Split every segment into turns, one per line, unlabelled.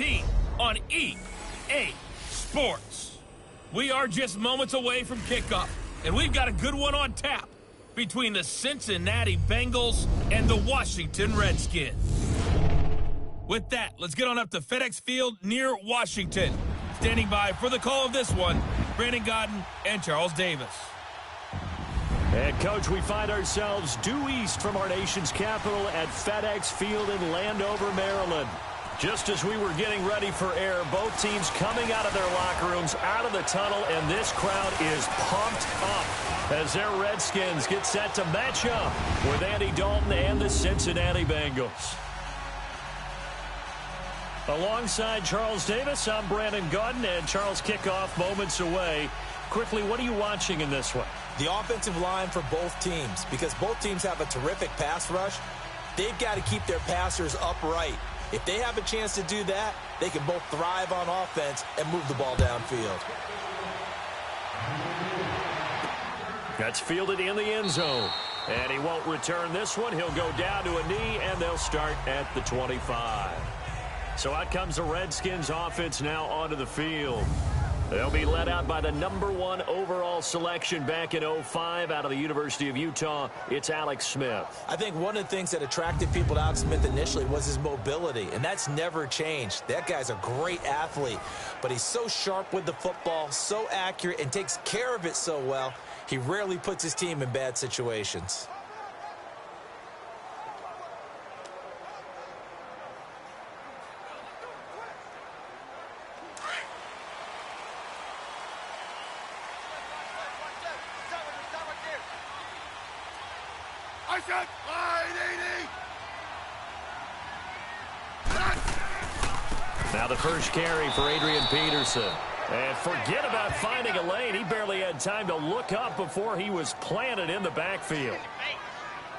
17 on EA Sports. We are just moments away from kickoff, and we've got a good one on tap between the Cincinnati Bengals and the Washington Redskins. With that, let's get on up to FedEx Field near Washington. Standing by for the call of this one, Brandon Godden and Charles Davis.
And, Coach, we find ourselves due east from our nation's capital at FedEx Field in Landover, Maryland. Just as we were getting ready for air, both teams coming out of their locker rooms, out of the tunnel, and this crowd is pumped up as their Redskins get set to match up with Andy Dalton and the Cincinnati Bengals. Alongside Charles Davis, I'm Brandon Godden, and Charles, kickoff moments away. Quickly, what are you watching in this one?
The offensive line for both teams, because both teams have a terrific pass rush. They've got to keep their passers upright. If they have a chance to do that, they can both thrive on offense and move the ball downfield.
That's fielded in the end zone. And he won't return this one. He'll go down to a knee, and they'll start at the 25. So out comes the Redskins offense now onto the field. They'll be led out by the #1 overall selection back in 2005 out of the University of Utah. It's Alex Smith.
I think one of the things that attracted people to Alex Smith initially was his mobility, and that's never changed. That guy's a great athlete, but he's so sharp with the football, so accurate, and takes care of it so well, he rarely puts his team in bad situations.
Now the first carry for Adrian Peterson. And forget about finding a lane. He barely had time to look up before he was planted in the backfield.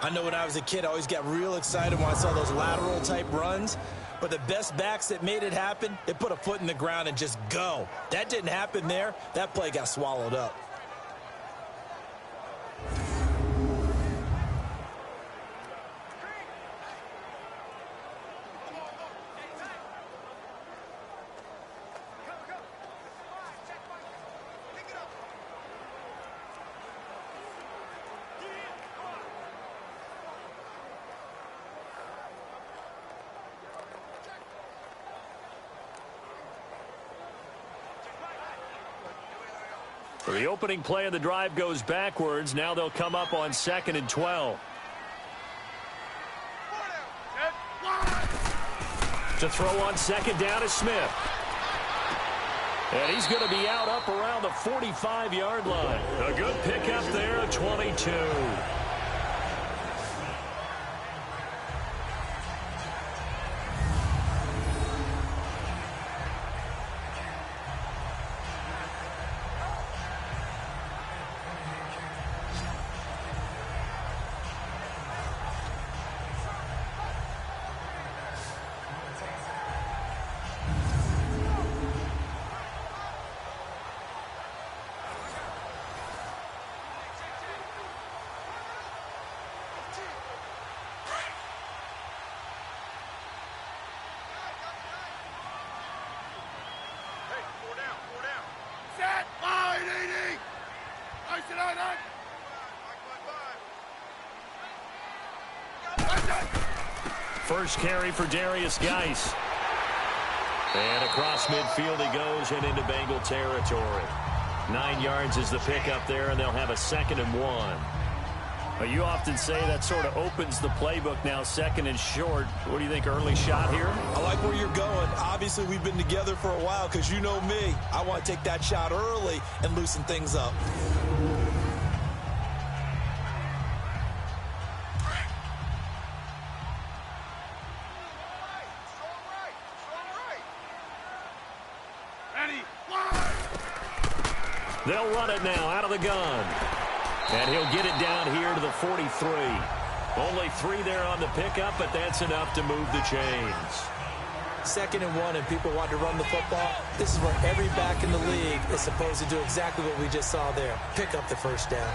I know when I was a kid, I always got real excited when I saw those lateral type runs. But the best backs that made it happen, they put a foot in the ground and just go. That didn't happen there. That play got swallowed up.
The opening play of the drive goes backwards. Now they'll come up on 2nd and 12. To throw on 2nd down is Smith. And he's going to be out up around the 45-yard line. A good pickup there at 22. First carry for Darius Geis. And across midfield he goes and into Bengal territory. 9 yards is the pickup there, and they'll have a 2nd and 1. But you often say that sort of opens the playbook now, 2nd and short. What do you think, early shot here?
I like where you're going. Obviously, we've been together for a while because you know me. I want to take that shot early and loosen things up.
They'll run it now out of the gun. And he'll get it down here to the 43. Only 3 there on the pickup, but that's enough to move the chains.
2nd and 1, and people want to run the football. This is where every back in the league is supposed to do exactly what we just saw there. Pick up the first down.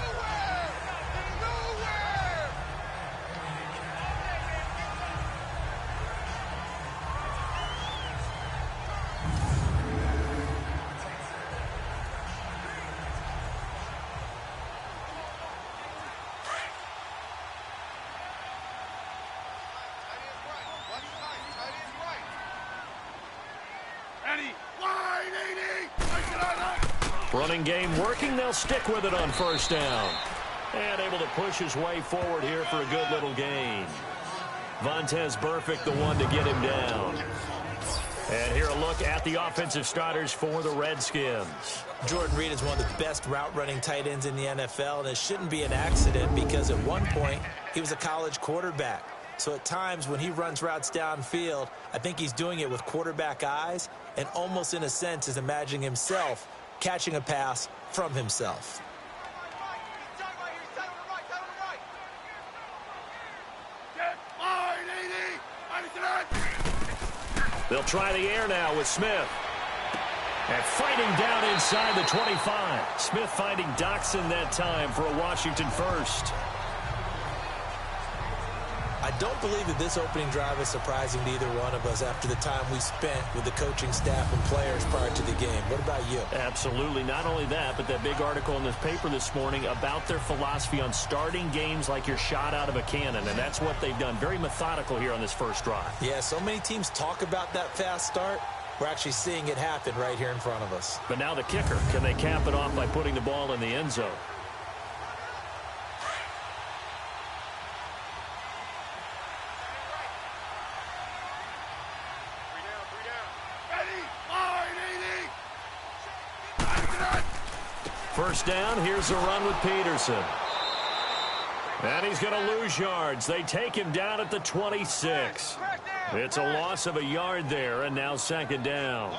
Running game working. They'll stick with it on first down. And able to push his way forward here for a good little gain. Vontez Burfict, the one to get him down. And here a look at the offensive starters for the Redskins.
Jordan Reed is one of the best route-running tight ends in the NFL, and it shouldn't be an accident because at one point he was a college quarterback. So at times when he runs routes downfield, I think he's doing it with quarterback eyes and almost in a sense is imagining himself catching a pass from himself.
They'll try the air now with Smith. And fighting down inside the 25. Smith finding Doxson that time for a Washington first.
I don't believe that this opening drive is surprising to either one of us after the time we spent with the coaching staff and players prior to the game. What about you?
Absolutely. Not only that, but that big article in this paper this morning about their philosophy on starting games like you're shot out of a cannon, and that's what they've done. Very methodical here on this first drive.
Yeah, so many teams talk about that fast start. We're actually seeing it happen right here in front of us.
But now the kicker. Can they cap it off by putting the ball in the end zone? First down, here's a run with Peterson. And he's going to lose yards. They take him down at the 26. It's a loss of a yard there, and now second down.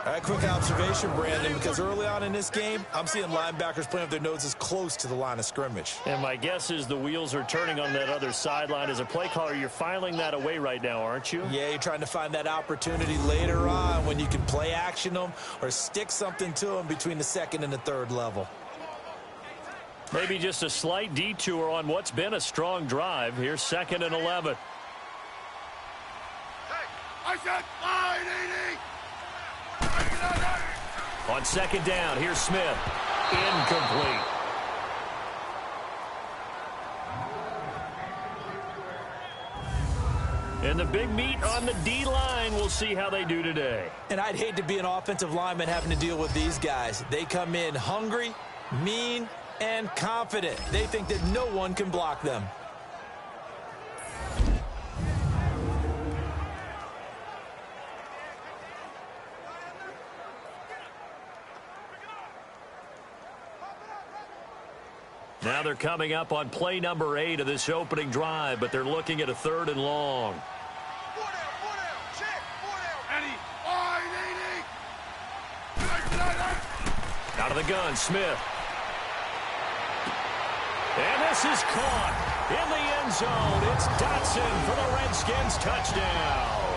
All right, quick observation, Brandon, because early on in this game, I'm seeing linebackers playing with their noses close to the line of scrimmage.
And my guess is the wheels are turning on that other sideline. As a play caller, you're filing that away right now, aren't you?
Yeah, you're trying to find that opportunity later on when you can play action them or stick something to them between the second and the third level.
Maybe just a slight detour on what's been a strong drive. Here's second and 11.
I said 980.
On second down, here's Smith. Incomplete. And the big meat on the D-line. We'll see how they do today.
And I'd hate to be an offensive lineman having to deal with these guys. They come in hungry, mean, and confident. They think that no one can block them.
Now they're coming up on play number 8 of this opening drive, but they're looking at a third and long. Out of the gun, Smith. And this is caught in the end zone. It's Dotson for the Redskins touchdown.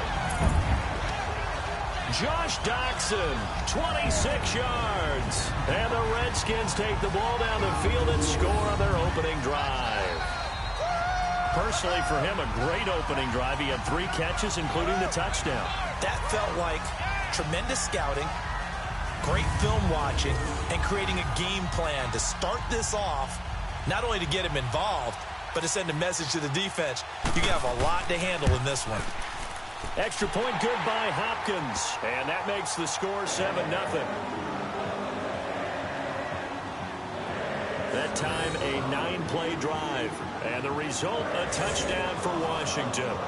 Josh Doxson, 26 yards. And the Redskins take the ball down the field and score on their opening drive. Personally, for him, a great opening drive. He had 3 catches, including the touchdown.
That felt like tremendous scouting, great film watching, and creating a game plan to start this off, not only to get him involved, but to send a message to the defense. You can have a lot to handle in this one.
Extra point good by Hopkins. And that makes the score 7-0. That time, a 9-play drive. And the result, a touchdown for Washington.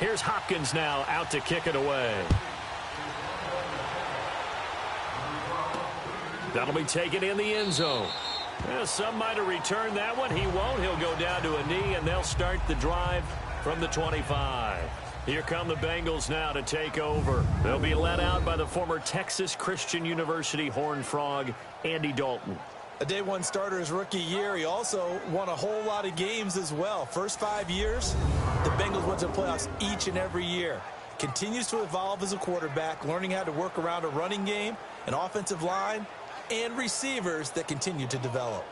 Here's Hopkins now out to kick it away. That'll be taken in the end zone. Well, some might have returned that one. He won't. He'll go down to a knee, and they'll start the drive from the 25. Here come the Bengals now to take over. They'll be led out by the former Texas Christian University Horned Frog, Andy Dalton.
A day 1 starter his rookie year. He also won a whole lot of games as well. First 5 years, the Bengals went to the playoffs each and every year. Continues to evolve as a quarterback, learning how to work around a running game, an offensive line, and receivers that continue to develop.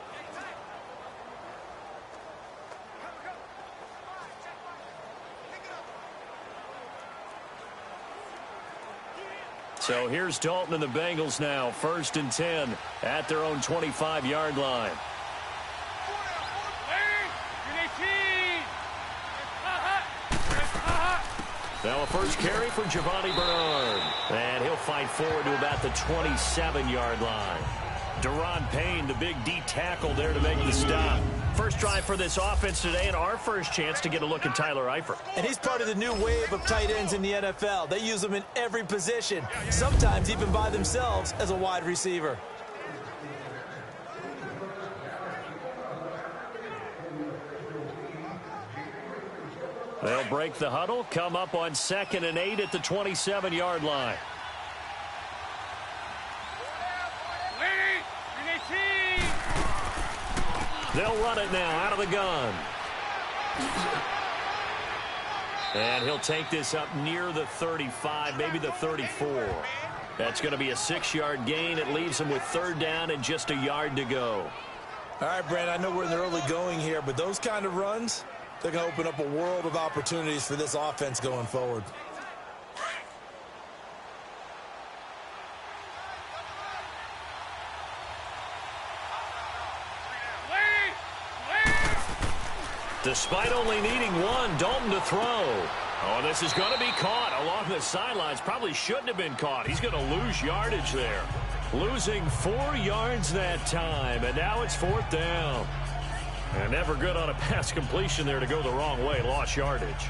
So here's Dalton and the Bengals now, 1st and 10 at their own 25-yard line. Now a first carry for Giovanni Bernard. And he'll fight forward to about the 27-yard line. Deron Payne, the big D tackle there to make the stop. First drive for this offense today, and our first chance to get a look at Tyler Eifert.
And he's part of the new wave of tight ends in the NFL. They use them in every position, sometimes even by themselves as a wide receiver.
They'll break the huddle, come up on 2nd and 8 at the 27-yard line. They'll run it now out of the gun. And he'll take this up near the 35, maybe the 34. That's going to be a 6-yard gain. It leaves him with 3rd down and just a yard to go.
All right, Brent, I know we're in the early going here, but those kind of runs, they're going to open up a world of opportunities for this offense going forward.
Despite only needing one, Dalton to throw. Oh, this is going to be caught along the sidelines. Probably shouldn't have been caught. He's going to lose yardage there. Losing 4 yards that time, and now it's 4th down. And never good on a pass completion there to go the wrong way. Lost yardage.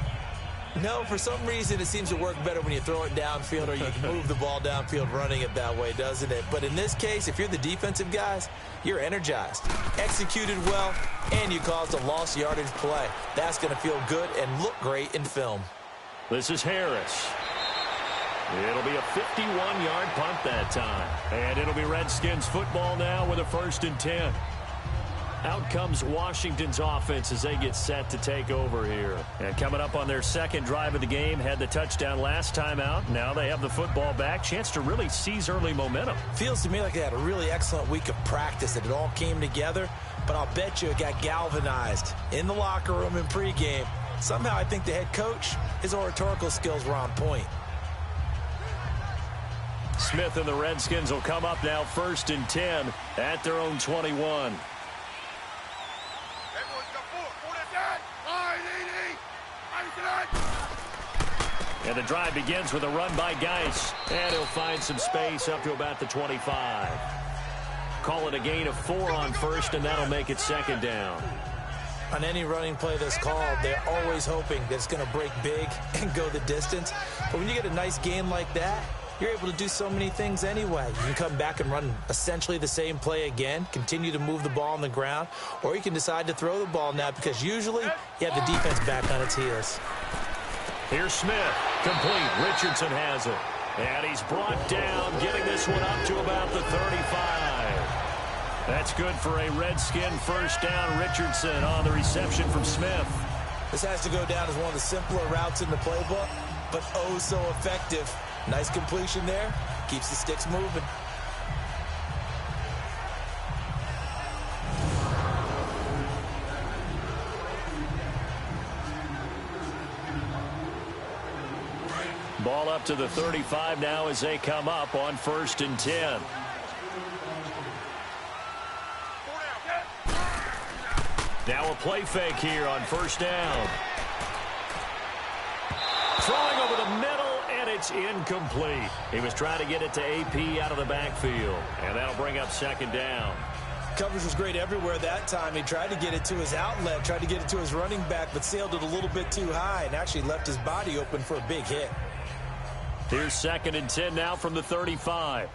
No, for some reason it seems to work better when you throw it downfield or you can move the ball downfield running it that way, doesn't it? But in this case, if you're the defensive guys, you're energized, executed well, and you caused a lost yardage play. That's going to feel good and look great in film.
This is Harris. It'll be a 51-yard punt that time. And it'll be Redskins football now with a 1st and 10. Out comes Washington's offense as they get set to take over here. And coming up on their 2nd drive of the game, had the touchdown last time out. Now they have the football back. Chance to really seize early momentum.
Feels to me like they had a really excellent week of practice, that it all came together. But I'll bet you it got galvanized in the locker room in pregame. Somehow I think the head coach, his oratorical skills were on point.
Smith and the Redskins will come up now 1st and 10 at their own 21. And the drive begins with a run by Geis. And he'll find some space up to about the 25. Call it a gain of 4 on 1st, and that'll make it 2nd down.
On any running play that's called, they're always hoping that it's going to break big and go the distance. But when you get a nice gain like that, you're able to do so many things anyway. You can come back and run essentially the same play again, continue to move the ball on the ground, or you can decide to throw the ball now because usually you have the defense back on its heels.
Here's Smith. Complete. Richardson has it. And he's brought down, getting this one up to about the 35. That's good for a Redskin 1st down. Richardson on the reception from Smith.
This has to go down as one of the simpler routes in the playbook, but oh so effective. Nice completion there. Keeps the sticks moving.
Ball up to the 35 now as they come up on 1st and 10. Now a play fake here on 1st down. Throwing over the middle, and it's incomplete. He was trying to get it to AP out of the backfield, and that'll bring up 2nd down.
Coverage was great everywhere that time. He tried to get it to his outlet, tried to get it to his running back, but sailed it a little bit too high and actually left his body open for a big hit.
Here's 2nd and 10 now from the 35.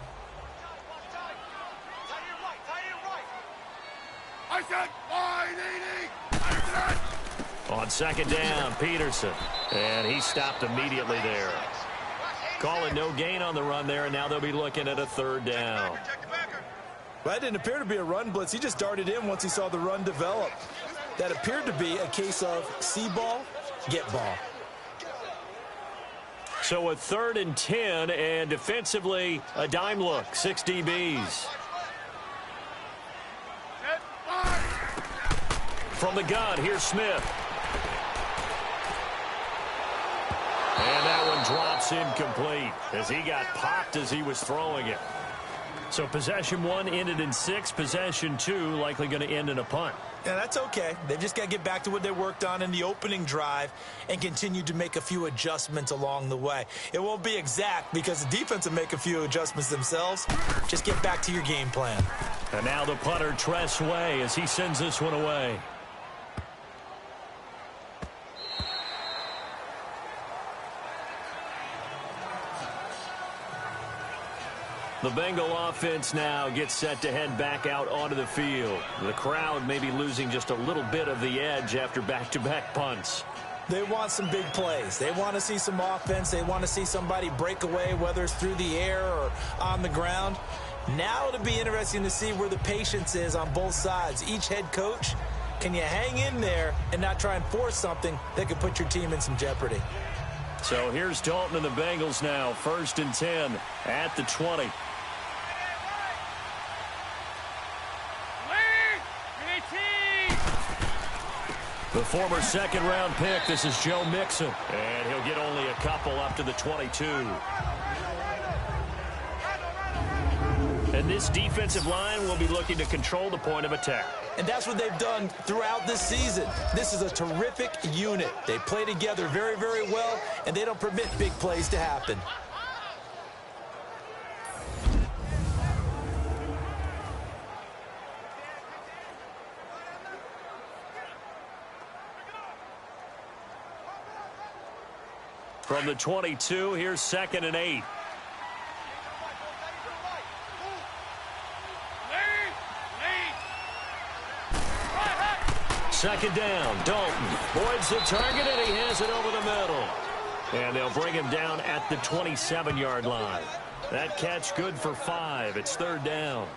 I said 580.
On 2nd down, Peterson. And he stopped immediately there. Call it no gain on the run there, and now they'll be looking at a 3rd down.
Well, that didn't appear to be a run blitz. He just darted in once he saw the run develop. That appeared to be a case of see ball, get ball.
So a 3rd and 10, and defensively, a dime look, 6 DBs. From the gun, here's Smith. And that one drops incomplete as he got popped as he was throwing it. So possession 1 ended in 6. Possession 2 likely going to end in a punt.
Yeah, that's okay. They've just got to get back to what they worked on in the opening drive and continue to make a few adjustments along the way. It won't be exact because the defense will make a few adjustments themselves. Just get back to your game plan.
And now the punter, Tress Way, as he sends this one away. The Bengal offense now gets set to head back out onto the field. The crowd may be losing just a little bit of the edge after back-to-back punts.
They want some big plays. They want to see some offense. They want to see somebody break away, whether it's through the air or on the ground. Now it'll be interesting to see where the patience is on both sides. Each head coach, can you hang in there and not try and force something that could put your team in some jeopardy?
So here's Dalton and the Bengals now, 1st and 10 at the 20. The former 2nd-round pick, this is Joe Mixon. And he'll get only a couple up to the 22. And this defensive line will be looking to control the point of attack.
And that's what they've done throughout this season. This is a terrific unit. They play together very, very well, and they don't permit big plays to happen.
From the 22, here's 2nd and 8. Second down, Dalton avoids the target, and he has it over the middle. And they'll bring him down at the 27-yard line. That catch good for 5. It's 3rd down.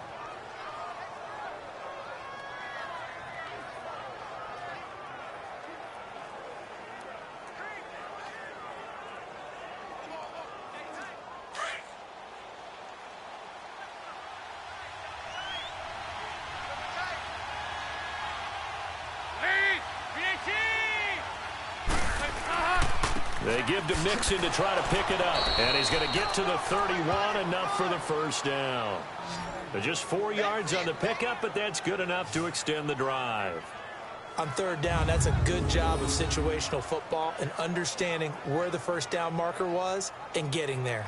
They give to Mixon to try to pick it up. And he's going to get to the 31, enough for the 1st down. Just 4 yards on the pickup, but that's good enough to extend the drive.
On 3rd down, that's a good job of situational football and understanding where the 1st down marker was and getting there.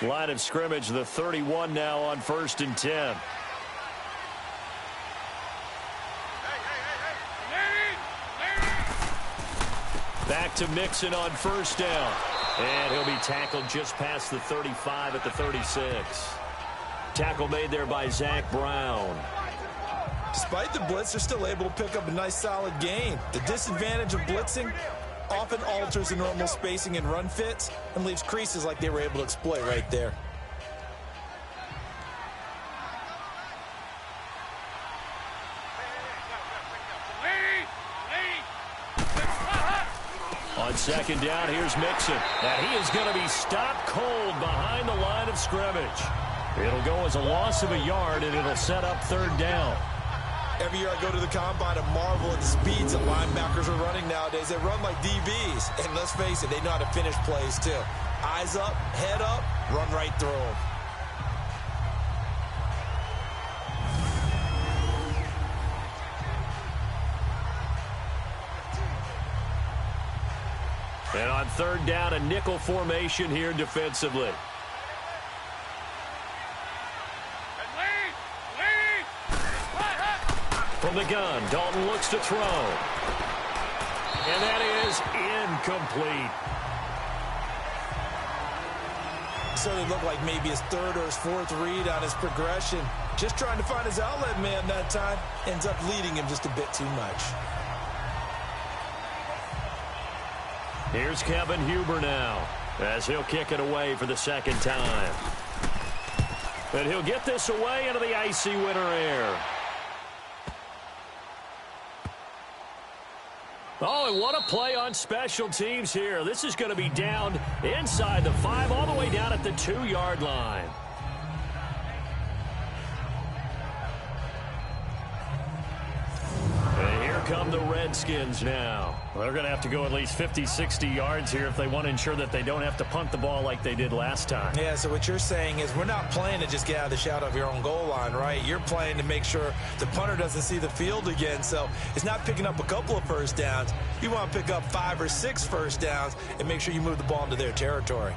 Line of scrimmage, the 31 now on 1st and 10. Back to Mixon on 1st down. And he'll be tackled just past the 35 at the 36. Tackle made there by Zach Brown.
Despite the blitz, they're still able to pick up a nice solid gain. The disadvantage of blitzing often alters the normal spacing and run fits and leaves creases like they were able to exploit right there.
On 2nd down, here's Mixon. And he is going to be stopped cold behind the line of scrimmage. It'll go as a loss of a yard, and it'll set up 3rd down.
Every year I go to the combine and marvel at the speeds that linebackers are running nowadays. They run like DBs. And let's face it, they know how to finish plays too. Eyes up, head up, run right through them.
And on 3rd down, a nickel formation here defensively. From the gun, Dalton looks to throw. And that is incomplete.
So it looked like maybe his 3rd or his 4th read on his progression. Just trying to find his outlet man that time. Ends up leading him just a bit too much.
Here's Kevin Huber now, as he'll kick it away for the 2nd time. And he'll get this away into the icy winter air. Oh, and what a play on special teams here. This is going to be down inside the 5, all the way down at the 2-yard line. And here come the Redskins now. Well, they're going to have to go at least 50, 60 yards here if they want to ensure that they don't have to punt the ball like they did last time.
Yeah, so what you're saying is we're not playing to just get out of the shadow of your own goal line, right? You're playing to make sure the punter doesn't see the field again. So it's not picking up a couple of first downs. You want to pick up 5 or 6 first downs and make sure you move the ball into their territory.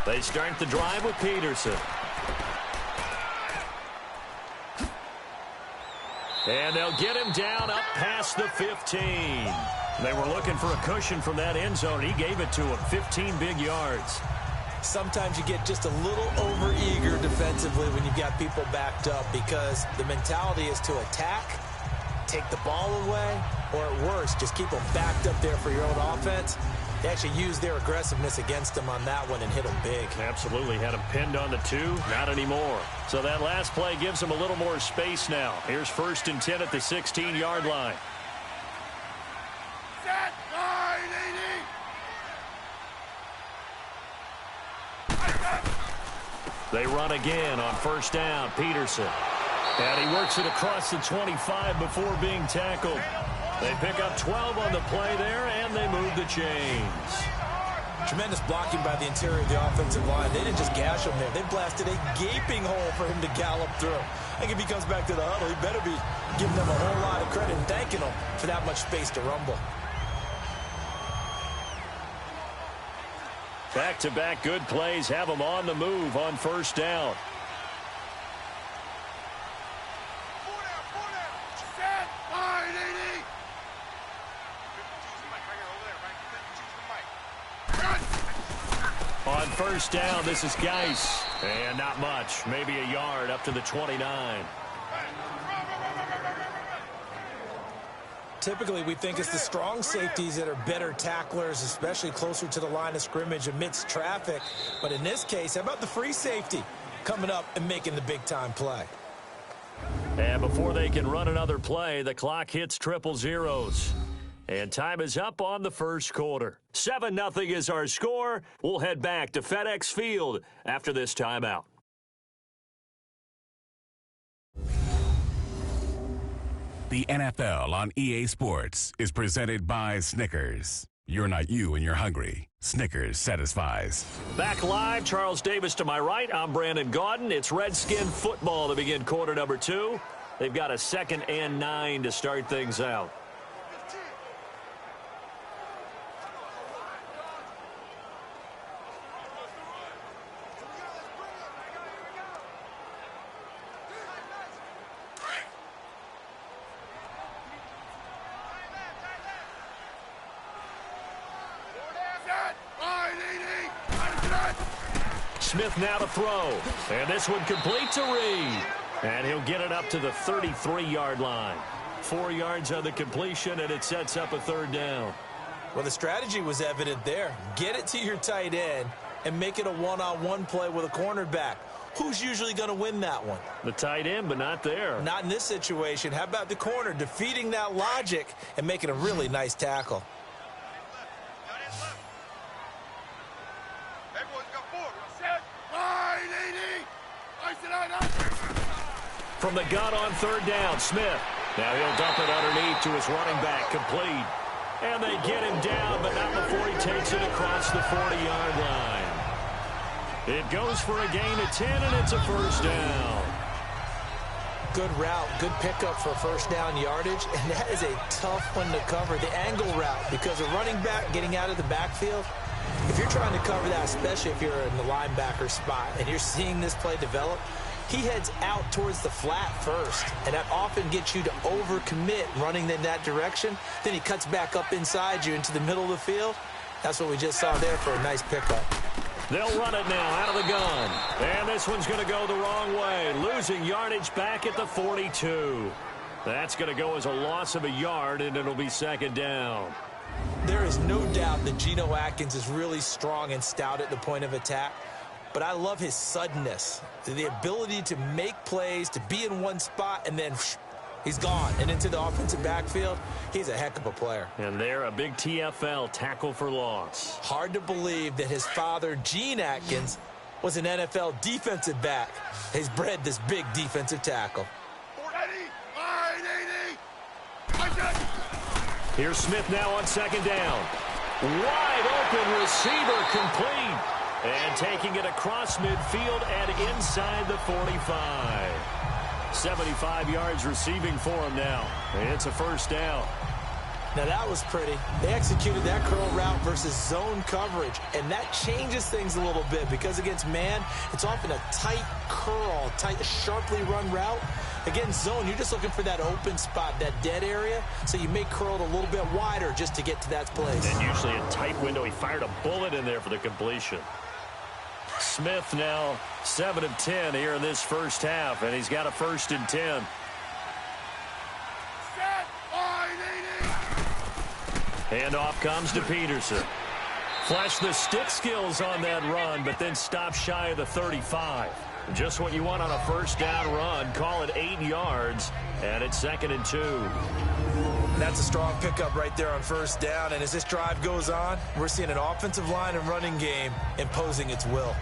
They start the drive with Peterson. And they'll get him down up past the 15. They were looking for a cushion from that end zone. He gave it to him, 15 big yards.
Sometimes you get just a little over-eager defensively when you've got people backed up because the mentality is to attack, take the ball away, or at worst, just keep them backed up there for your own offense. They actually used their aggressiveness against them on that one and hit them big.
Absolutely. Had him pinned on the 2. Not anymore. So that last play gives them a little more space now. Here's 1st and 10 at the 16-yard line.
Set, 980.
They run again on 1st down. Peterson. And he works it across the 25 before being tackled. They pick up 12 on the play there, and they move the chains.
Tremendous blocking by the interior of the offensive line. They didn't just gash him there. They blasted a gaping hole for him to gallop through. I think if he comes back to the huddle, he better be giving them a whole lot of credit and thanking them for that much space to rumble.
Back-to-back good plays have them on the move on 1st down.
Set, 980.
On 1st down, this is Geis. And not much. Maybe a yard up to the 29.
Typically, we think it's the strong safeties that are better tacklers, especially closer to the line of scrimmage amidst traffic. But in this case, how about the free safety coming up and making the big-time play?
And before they can run another play, the clock hits triple zeros. And time is up on the 1st quarter. 7-0 is our score. We'll head back to FedEx Field after this timeout.
The NFL on EA Sports is presented by Snickers. You're not you and you're hungry. Snickers satisfies.
Back live, Charles Davis to my right. I'm Brandon Gaudin. It's Redskin football to begin quarter number 2. They've got a 2nd and 9 to start things out. Smith now to throw. And this one complete to Reed. And he'll get it up to the 33-yard line. 4 yards on the completion, and it sets up a 3rd down.
Well, the strategy was evident there. Get it to your tight end and make it a one-on-one play with a cornerback. Who's usually going to win that one?
The tight end, but not there.
Not in this situation. How about the corner defeating that logic and making a really nice tackle?
From the gun on 3rd down, Smith. Now he'll dump it underneath to his running back, complete. And they get him down, but not before he takes it across the 40-yard line. It goes for a gain of 10, and it's a 1st down.
Good route, good pickup for 1st down yardage, and that is a tough one to cover, the angle route, because a running back getting out of the backfield, if you're trying to cover that, especially if you're in the linebacker spot, and you're seeing this play develop, he heads out towards the flat first, and that often gets you to overcommit running in that direction. Then he cuts back up inside you into the middle of the field. That's what we just saw there for a nice pickup.
They'll run it now out of the gun. And this one's going to go the wrong way. Losing yardage back at the 42. That's going to go as a loss of a yard, and it'll be second down.
There is no doubt that Geno Atkins is really strong and stout at the point of attack. But I love his suddenness, the ability to make plays, to be in one spot, and then he's gone. And into the offensive backfield, he's a heck of a player.
And there, a big TFL, tackle for loss.
Hard to believe that his father, Gene Atkins, was an NFL defensive back. He's bred this big defensive tackle.
Here's Smith now on second down. Wide open receiver complete. And taking it across midfield and inside the 45. 75 yards receiving for him now. It's a first down.
Now that was pretty. They executed that curl route versus zone coverage, and that changes things a little bit because against man, it's often a tight curl, tight, sharply run route. Against zone, you're just looking for that open spot, that dead area, so you may curl it a little bit wider just to get to that place.
And usually a tight window. He fired a bullet in there for the completion. Smith now 7 of 10 here in this first half, and he's got a 1st and 10. Handoff comes to Peterson. Flash the stick skills on that run, but then stop shy of the 35. Just what you want on a first down run. Call it 8 yards, and it's 2nd and 2.
That's a strong pickup right there on first down, and as this drive goes on, we're seeing an offensive line and running game imposing its will.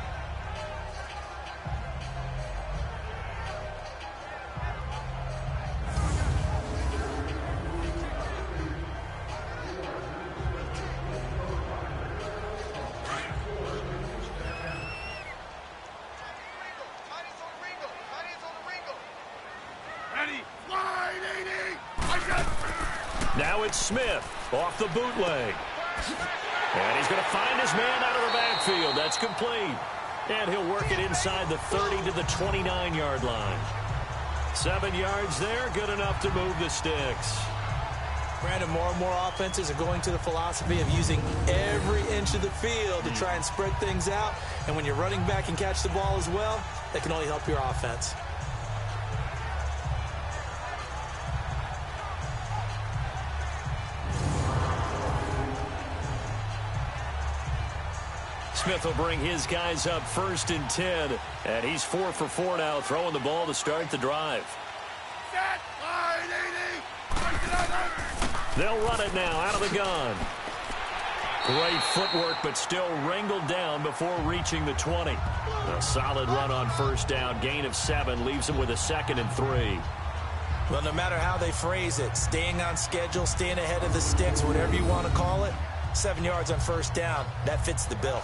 Now it's Smith off the bootleg. And he's going to find his man out of the backfield. That's complete. And he'll work it inside the 30 to the 29-yard line. 7 yards there, good enough to move the sticks.
Brandon, more and more offenses are going to the philosophy of using every inch of the field to try and spread things out. And when you're running back and catch the ball as well, that can only help your offense.
Smith will bring his guys up 1st and 10, and he's 4 for 4 now, throwing the ball to start the drive. They'll run it now out of the gun. Great footwork, but still wrangled down before reaching the 20. A solid run on first down, gain of 7, leaves him with a 2nd and 3.
Well, no matter how they phrase it, staying on schedule, staying ahead of the sticks, whatever you want to call it, 7 yards on first down, that fits the bill.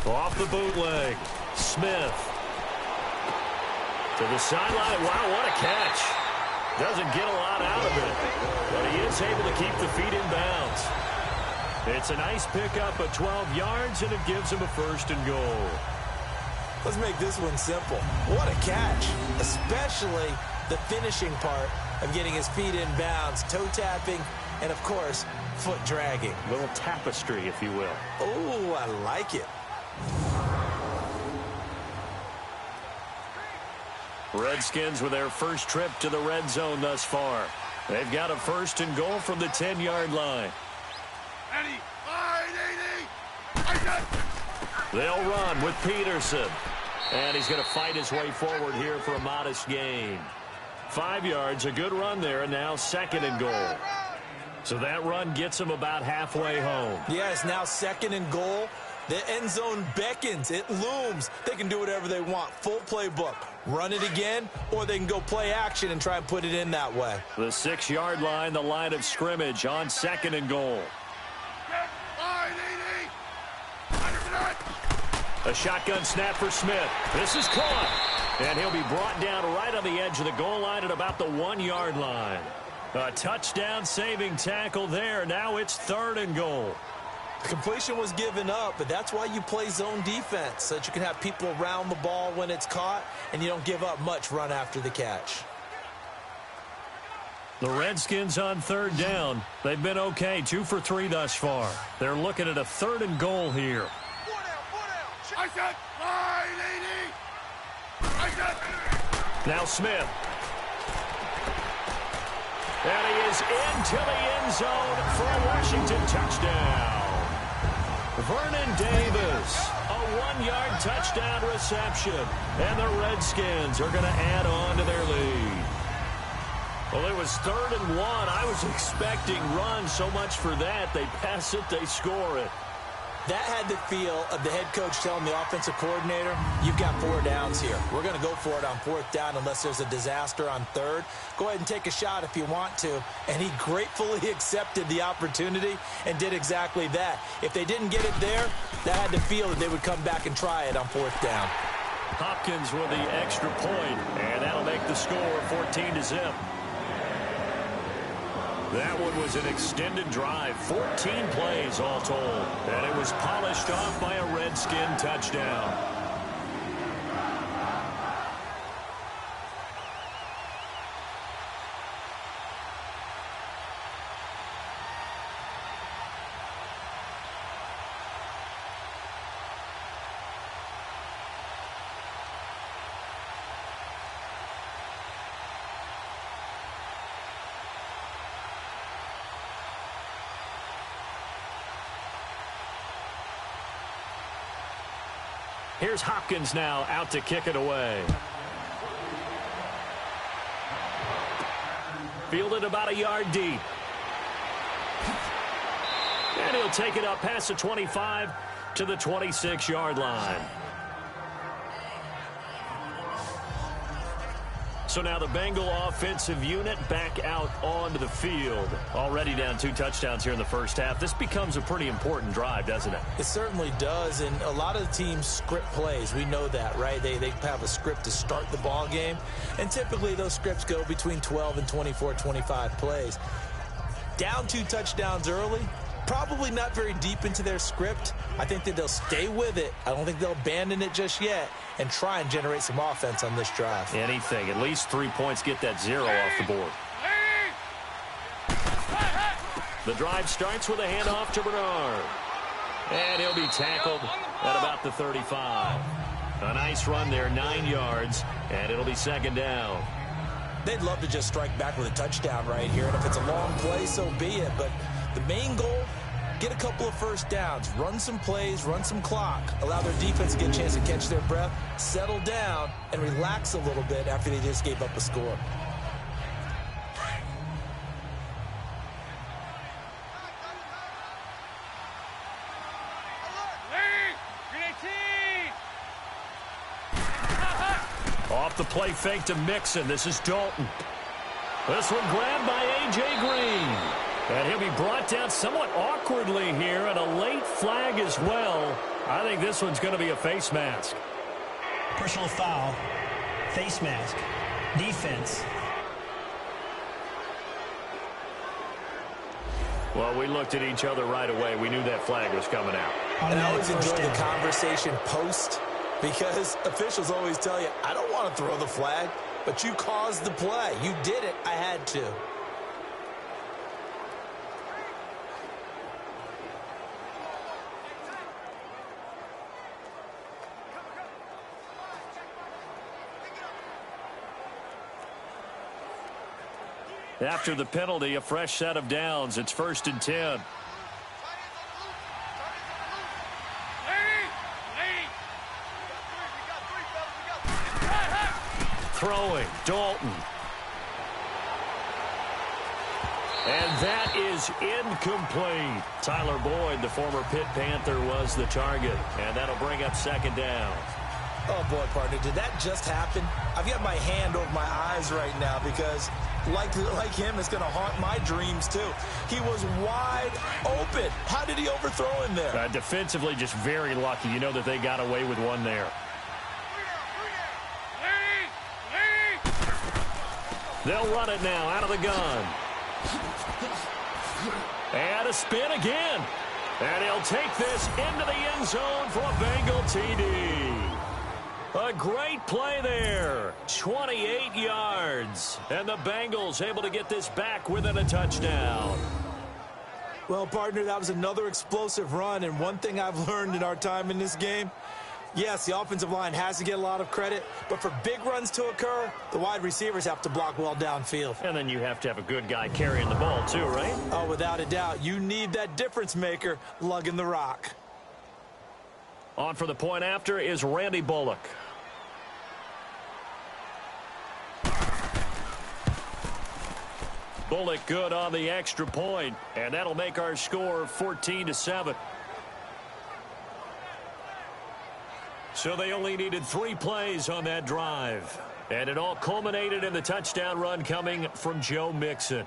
Off the bootleg, Smith to the sideline. Wow, what a catch. Doesn't get a lot out of it, but he is able to keep the feet in bounds. It's a nice pickup of 12 yards, and it gives him a 1st and goal.
Let's make this one simple. What a catch, especially the finishing part of getting his feet in bounds, toe tapping, and of course, foot dragging.
A little tapestry, if you will.
Oh, I like it.
Redskins with their first trip to the red zone thus far. They've got a 1st and goal from the 10-yard line. They'll run with Peterson. And he's going to fight his way forward here for a modest gain. 5 yards, a good run there, and now 2nd and goal. So that run gets him about halfway home.
Yeah, it's now 2nd and goal. The end zone beckons. It looms. They can do whatever they want. Full playbook. Run it again, or they can go play action and try and put it in that way.
The 6-yard line, the line of scrimmage on 2nd and goal. A shotgun snap for Smith. This is caught. And he'll be brought down right on the edge of the goal line at about the 1-yard line. A touchdown-saving tackle there. Now it's 3rd and goal.
The completion was given up, but that's why you play zone defense, so that you can have people around the ball when it's caught, and you don't give up much run after the catch.
The Redskins on 3rd down. They've been okay, 2 for 3 thus far. They're looking at a 3rd and goal here.
I said 980. I said.
Now Smith. And he is into the end zone for a Washington touchdown. Vernon Davis, a 1-yard touchdown reception. And the Redskins are going to add on to their lead. Well, it was 3rd and 1. I was expecting runs, so much for that. They pass it, they score it.
That had the feel of the head coach telling the offensive coordinator, you've got 4 downs here. We're going to go for it on 4th down unless there's a disaster on 3rd. Go ahead and take a shot if you want to. And he gratefully accepted the opportunity and did exactly that. If they didn't get it there, that had the feel that they would come back and try it on 4th down.
Hopkins with the extra point, and that'll make the score 14-0. That one was an extended drive, 14 plays all told, and it was polished off by a Redskin touchdown. Here's Hopkins now out to kick it away. Fielded about a yard deep. And he'll take it up past the 25 to the 26-yard line. So now the Bengal offensive unit back out onto the field. Already down 2 touchdowns here in the first half. This becomes a pretty important drive, doesn't it?
It certainly does, and a lot of the teams script plays. We know that, right? They have a script to start the ball game, and typically those scripts go between 12 and 24, 25 plays. Down 2 touchdowns early, probably not very deep into their script. I think that they'll stay with it. I don't think they'll abandon it just yet and try and generate some offense on this drive.
Anything. At least 3 points, get that 0 off the board. The drive starts with a handoff to Bernard. And he'll be tackled at about the 35. A nice run there, 9 yards, and it'll be 2nd down.
They'd love to just strike back with a touchdown right here, and if it's a long play, so be it. But the main goal, get a couple of first downs, run some plays, run some clock, allow their defense to get a chance to catch their breath, settle down, and relax a little bit after they just gave up a score.
Off the play fake to Mixon. This is Dalton. This one grabbed by A.J. Green. And he'll be brought down somewhat awkwardly here, and a late flag as well. I think this one's going to be a face mask.
Personal foul, face mask, defense.
Well, we looked at each other right away. We knew that flag was coming out.
And I always enjoy the conversation post, because officials always tell you, I don't want to throw the flag, but you caused the play. You did it. I had to.
After the penalty, a fresh set of downs. It's 1st and 10. Throwing, Dalton. And that is incomplete. Tyler Boyd, the former Pitt Panther, was the target. And that'll bring up second down.
Oh, boy, partner, did that just happen? I've got my hand over my eyes right now because, like him, it's going to haunt my dreams, too. He was wide open. How did he overthrow him there?
Defensively, just very lucky. You know that they got away with one there. They'll run it now out of the gun. And a spin again. And he'll take this into the end zone for a Bengal TD. A great play there. 28 yards. And the Bengals able to get this back within a touchdown.
Well, partner, that was another explosive run. And one thing I've learned in our time in this game, yes, the offensive line has to get a lot of credit, but for big runs to occur, the wide receivers have to block well downfield.
And then you have to have a good guy carrying the ball too, right?
Oh, without a doubt. You need that difference maker lugging the rock.
On for the point after is Randy Bullock. Bullock good on the extra point, and that'll make our score 14-7. So they only needed 3 plays on that drive. And it all culminated in the touchdown run coming from Joe Mixon.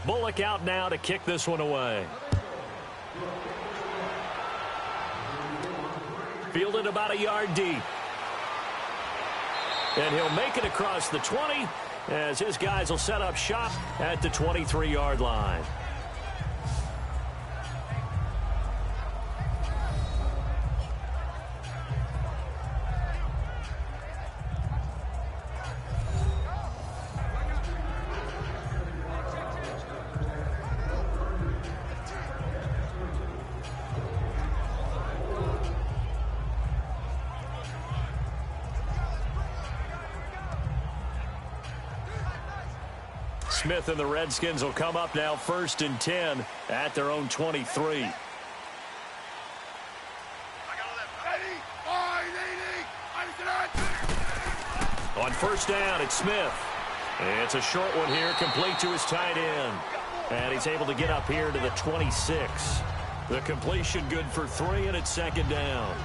Bullock out now to kick this one away. Fielded about a yard deep. And he'll make it across the 20 as his guys will set up shop at the 23-yard line. Smith and the Redskins will come up now 1st and 10 at their own 23. On 1st down, it's Smith. It's a short one here, complete to his tight end. And he's able to get up here to the 26. The completion good for 3, and it's 2nd down.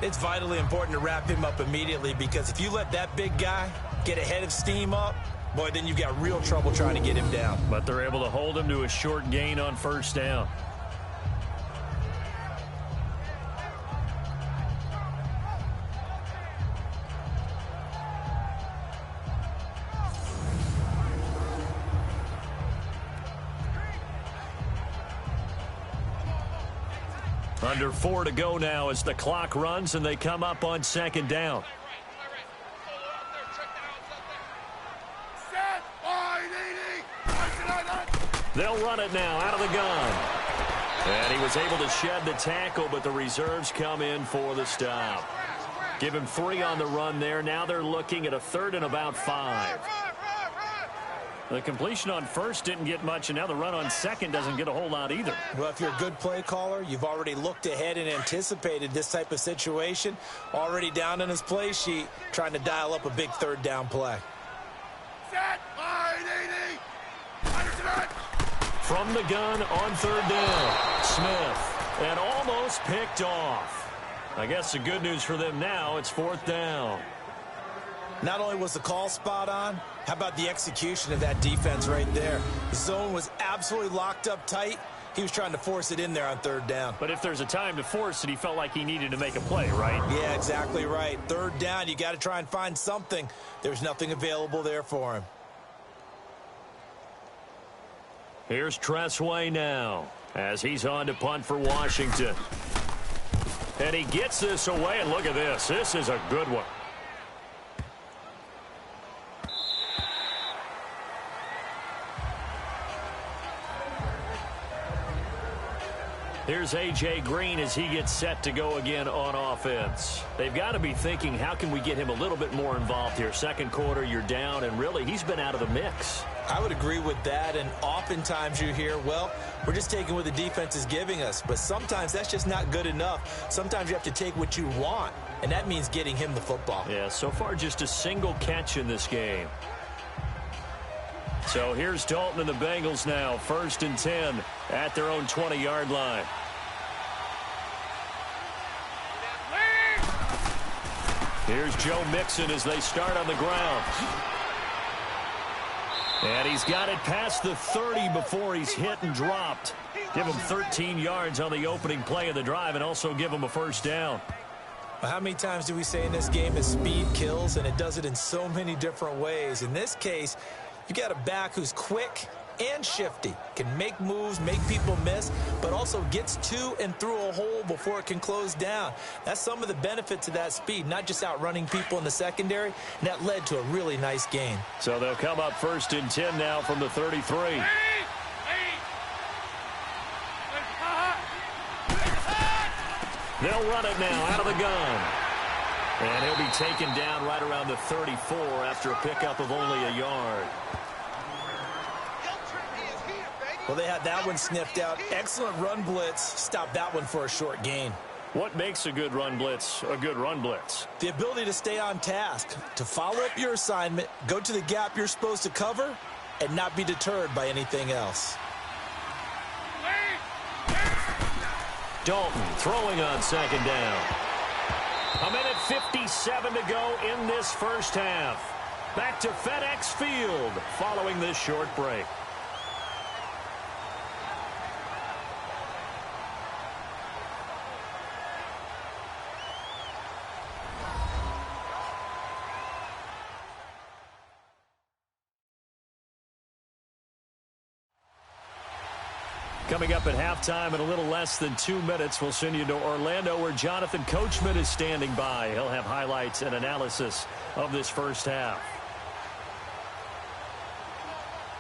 It's vitally important to wrap him up immediately because if you let that big guy get ahead of steam up, boy, then you've got real trouble trying to get him down.
But they're able to hold him to a short gain on 1st down. Under 4 to go now as the clock runs and they come up on 2nd down. They'll run it now out of the gun. And he was able to shed the tackle, but the reserves come in for the stop. Give him 3 on the run there. Now they're looking at a 3rd and about 5. The completion on 1st didn't get much, and now the run on 2nd doesn't get a whole lot either.
Well, if you're a good play caller, you've already looked ahead and anticipated this type of situation. Already down in his play sheet, trying to dial up a big 3rd down play.
Set, 580.
From the gun on 3rd down, Smith, and almost picked off. I guess the good news for them now, it's 4th down.
Not only was the call spot on, how about the execution of that defense right there? The zone was absolutely locked up tight. He was trying to force it in there on 3rd down.
But if there's a time to force it, he felt like he needed to make a play, right?
Yeah, exactly right. 3rd down, you got to try and find something. There's nothing available there for him.
Here's Tressway now as he's on to punt for Washington. And he gets this away, and look at this. This is a good one. Here's A.J. Green as he gets set to go again on offense. They've got to be thinking, how can we get him a little bit more involved here? Second quarter, you're down, and really, he's been out of the mix.
I would agree with that, and oftentimes you hear, well, we're just taking what the defense is giving us. But sometimes that's just not good enough. Sometimes you have to take what you want, and that means getting him the football.
Yeah, so far just a single catch in this game. So here's Dalton and the Bengals now, 1st and 10 at their own 20-yard line. Here's Joe Mixon as they start on the ground. And he's got it past the 30 before he's hit and dropped. Give him 13 yards on the opening play of the drive and also give him a first down.
Well, how many times do we say in this game that speed kills, and it does it in so many different ways? In this case, you got a back who's quick and shifty, can make moves, make people miss, but also gets to and through a hole before it can close down. That's some of the benefits of that speed, not just outrunning people in the secondary, and that led to a really nice gain.
So they'll come up 1st and 10 now from the 33. They'll run it now out of the gun. And he'll be taken down right around the 34 after a pickup of only a yard.
Well, they had that one sniffed out. Excellent run blitz. Stop that one for a short gain.
What makes a good run blitz a good run blitz?
The ability to stay on task, to follow up your assignment, go to the gap you're supposed to cover, and not be deterred by anything else.
Dalton throwing on 2nd down. A minute 57 to go in this first half. Back to FedEx Field following this short break. Coming up at halftime in a little less than 2 minutes, we'll send you to Orlando where Jonathan Coachman is standing by. He'll have highlights and analysis of this first half.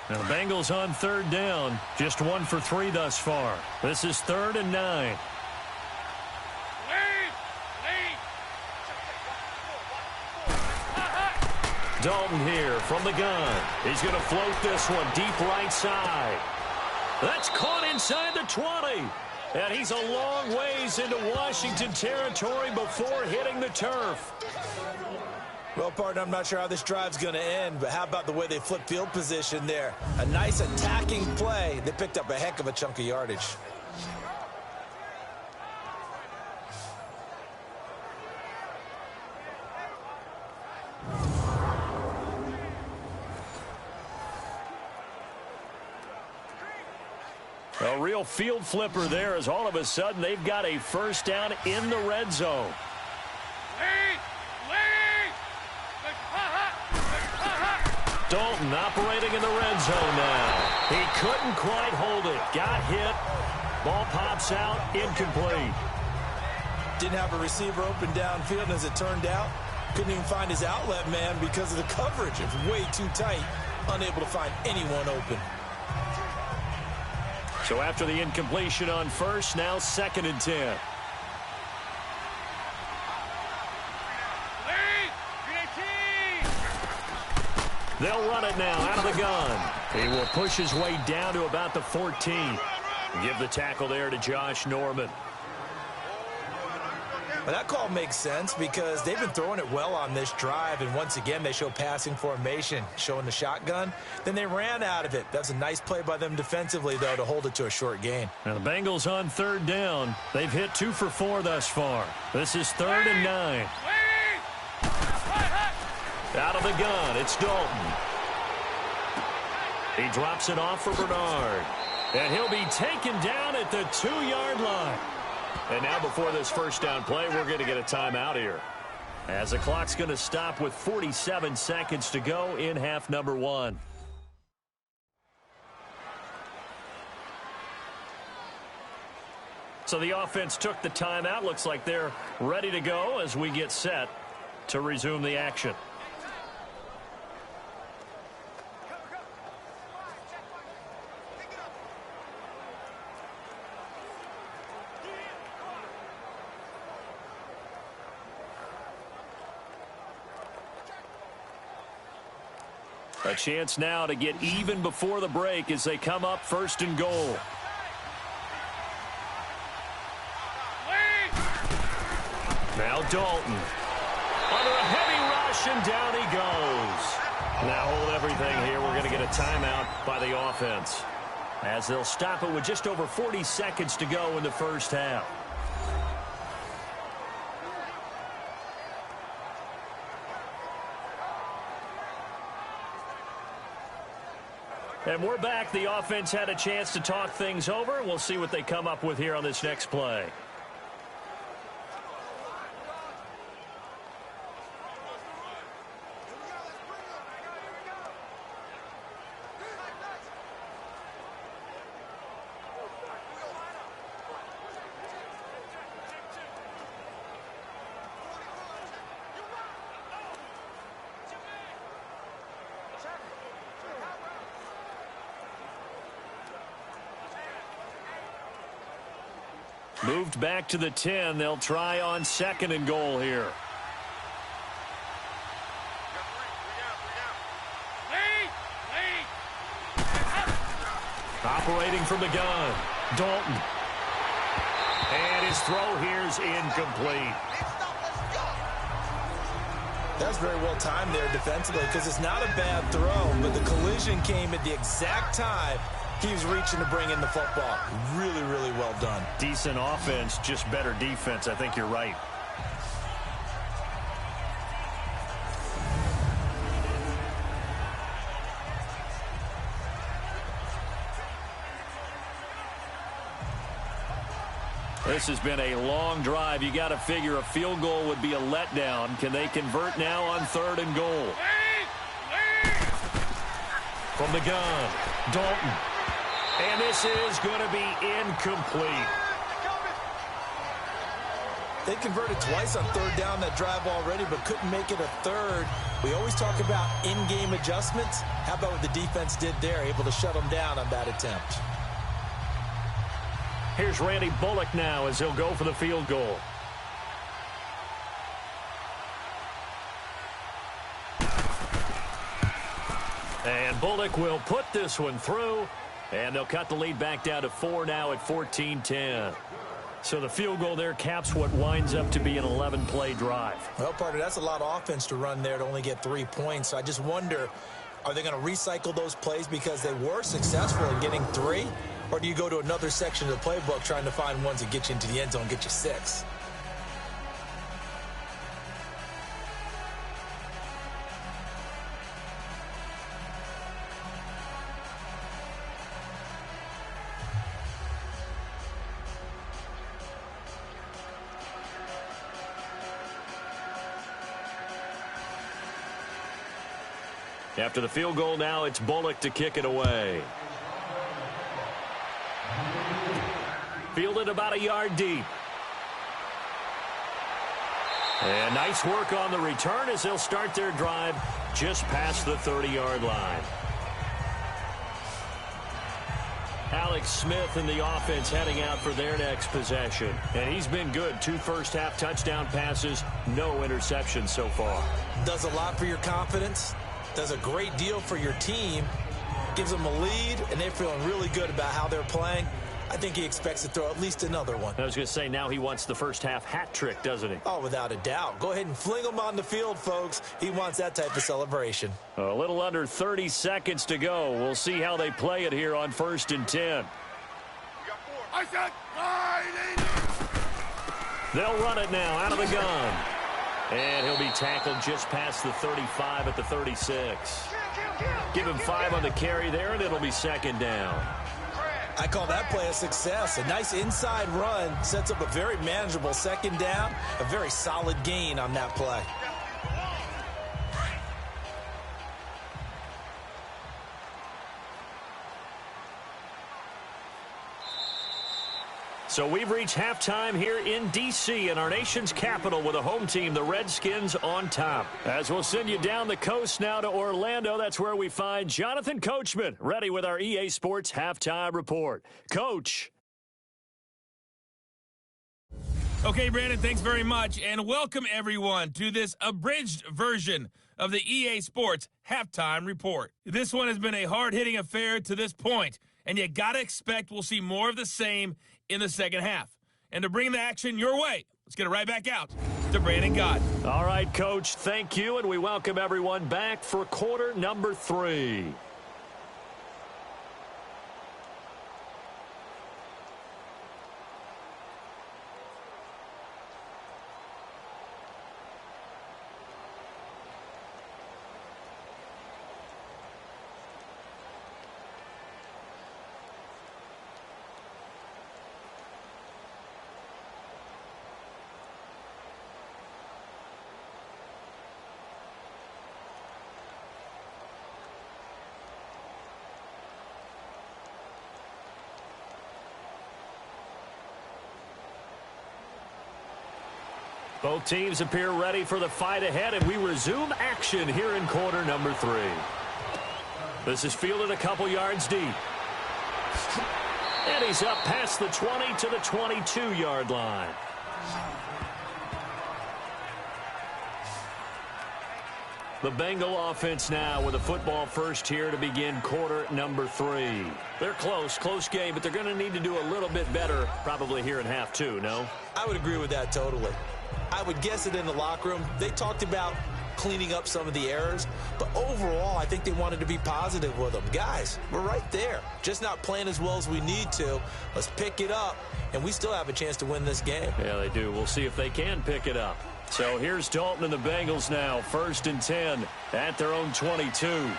Now the Bengals on 3rd down, just 1 for 3 thus far. This is 3rd and 9. Dalton here from the gun. He's going to float this one deep right side. That's caught inside the 20. And he's a long ways into Washington territory before hitting the turf.
Well, partner, I'm not sure how this drive's going to end, but how about the way they flip field position there? A nice attacking play. They picked up a heck of a chunk of yardage.
A real field flipper there as all of a sudden they've got a first down in the red zone. Dalton operating in the red zone now. He couldn't quite hold it. Got hit. Ball pops out. Incomplete.
Didn't have a receiver open downfield, and as it turned out, couldn't even find his outlet man because of the coverage. It was way too tight. Unable to find anyone open.
So after the incompletion on first, now 2nd and 10. They'll run it now out of the gun. He will push his way down to about the 14. Give the tackle there to Josh Norman.
Well, that call makes sense because they've been throwing it well on this drive, and once again they show passing formation, showing the shotgun. Then they ran out of it. That was a nice play by them defensively, though, to hold it to a short gain.
Now the Bengals on 3rd down. They've hit 2 for 4 thus far. This is 3rd and 9. Out of the gun, it's Dalton. He drops it off for Bernard. And he'll be taken down at the 2-yard line. And now before this first down play, we're going to get a timeout here, as the clock's going to stop with 47 seconds to go in half number 1. So the offense took the timeout. Looks like they're ready to go as we get set to resume the action. A chance now to get even before the break as they come up 1st and goal. Now Dalton. Under a heavy rush, and down he goes. Now hold everything here. We're going to get a timeout by the offense, as they'll stop it with just over 40 seconds to go in the first half. And we're back. The offense had a chance to talk things over. We'll see what they come up with here on this next play. Moved back to the 10. They'll try on 2nd and goal here. Operating from the gun, Dalton. And his throw here's incomplete.
That's very well timed there defensively, because it's not a bad throw, but the collision came at the exact time he was reaching to bring in the football. Really, really well done.
Decent offense, just better defense. I think you're right. This has been a long drive. You got to figure a field goal would be a letdown. Can they convert now on 3rd and goal? From the gun, Dalton. And this is going to be incomplete.
They converted twice on 3rd down that drive already, but couldn't make it a 3rd. We always talk about in-game adjustments. How about what the defense did there, able to shut them down on that attempt?
Here's Randy Bullock now as he'll go for the field goal. And Bullock will put this one through, and they'll cut the lead back down to 4 now at 14-10. So the field goal there caps what winds up to be an 11-play drive.
Well, partner, that's a lot of offense to run there to only get 3 points. So I just wonder, are they going to recycle those plays because they were successful in getting 3? Or do you go to another section of the playbook trying to find ones that get you into the end zone and get you 6?
After the field goal now, it's Bullock to kick it away. Fielded about a yard deep. And nice work on the return as they'll start their drive just past the 30-yard line. Alex Smith in the offense heading out for their next possession. And he's been good. 2 first-half touchdown passes, no interceptions so far.
Does a lot for your confidence. Does a great deal for your team. Gives them a lead, and they're feeling really good about how they're playing. I think he expects to throw at least another one.
I was going to say, now he wants the first-half hat trick, doesn't he?
Oh, without a doubt. Go ahead and fling him on the field, folks. He wants that type of celebration.
A little under 30 seconds to go. We'll see how they play it here on 1st and 10.
I said 980.
They'll run it now out of the gun. And he'll be tackled just past the 35 at the 36. Give him 5 on the carry there, and it'll be 2nd down.
I call that play a success. A nice inside run sets up a very manageable 2nd down. A very solid gain on that play.
So we've reached halftime here in D.C. in our nation's capital with a home team, the Redskins, on top. As we'll send you down the coast now to Orlando, that's where we find Jonathan Coachman, ready with our EA Sports halftime report. Coach.
Okay, Brandon, thanks very much, and welcome everyone to this abridged version of the EA Sports halftime report. This one has been a hard-hitting affair to this point, and you gotta expect we'll see more of the same in the second half. And to bring the action your way, let's get it right back out to Brandon Gott.
All right, Coach, thank you, and we welcome everyone back for quarter number 3. Both teams appear ready for the fight ahead, and we resume action here in quarter number 3. This is fielded a couple yards deep. And he's up past the 20 to the 22-yard line. The Bengal offense now with a football first here to begin quarter number 3. They're close game, but they're going to need to do a little bit better probably here in half 2, no?
I would agree with that totally. I would guess it in the locker room. They talked about cleaning up some of the errors, but overall, I think they wanted to be positive with them. Guys, we're right there. Just not playing as well as we need to. Let's pick it up, and we still have a chance to win this game.
Yeah, they do. We'll see if they can pick it up. So here's Dalton and the Bengals now, 1st and 10 at their own 22.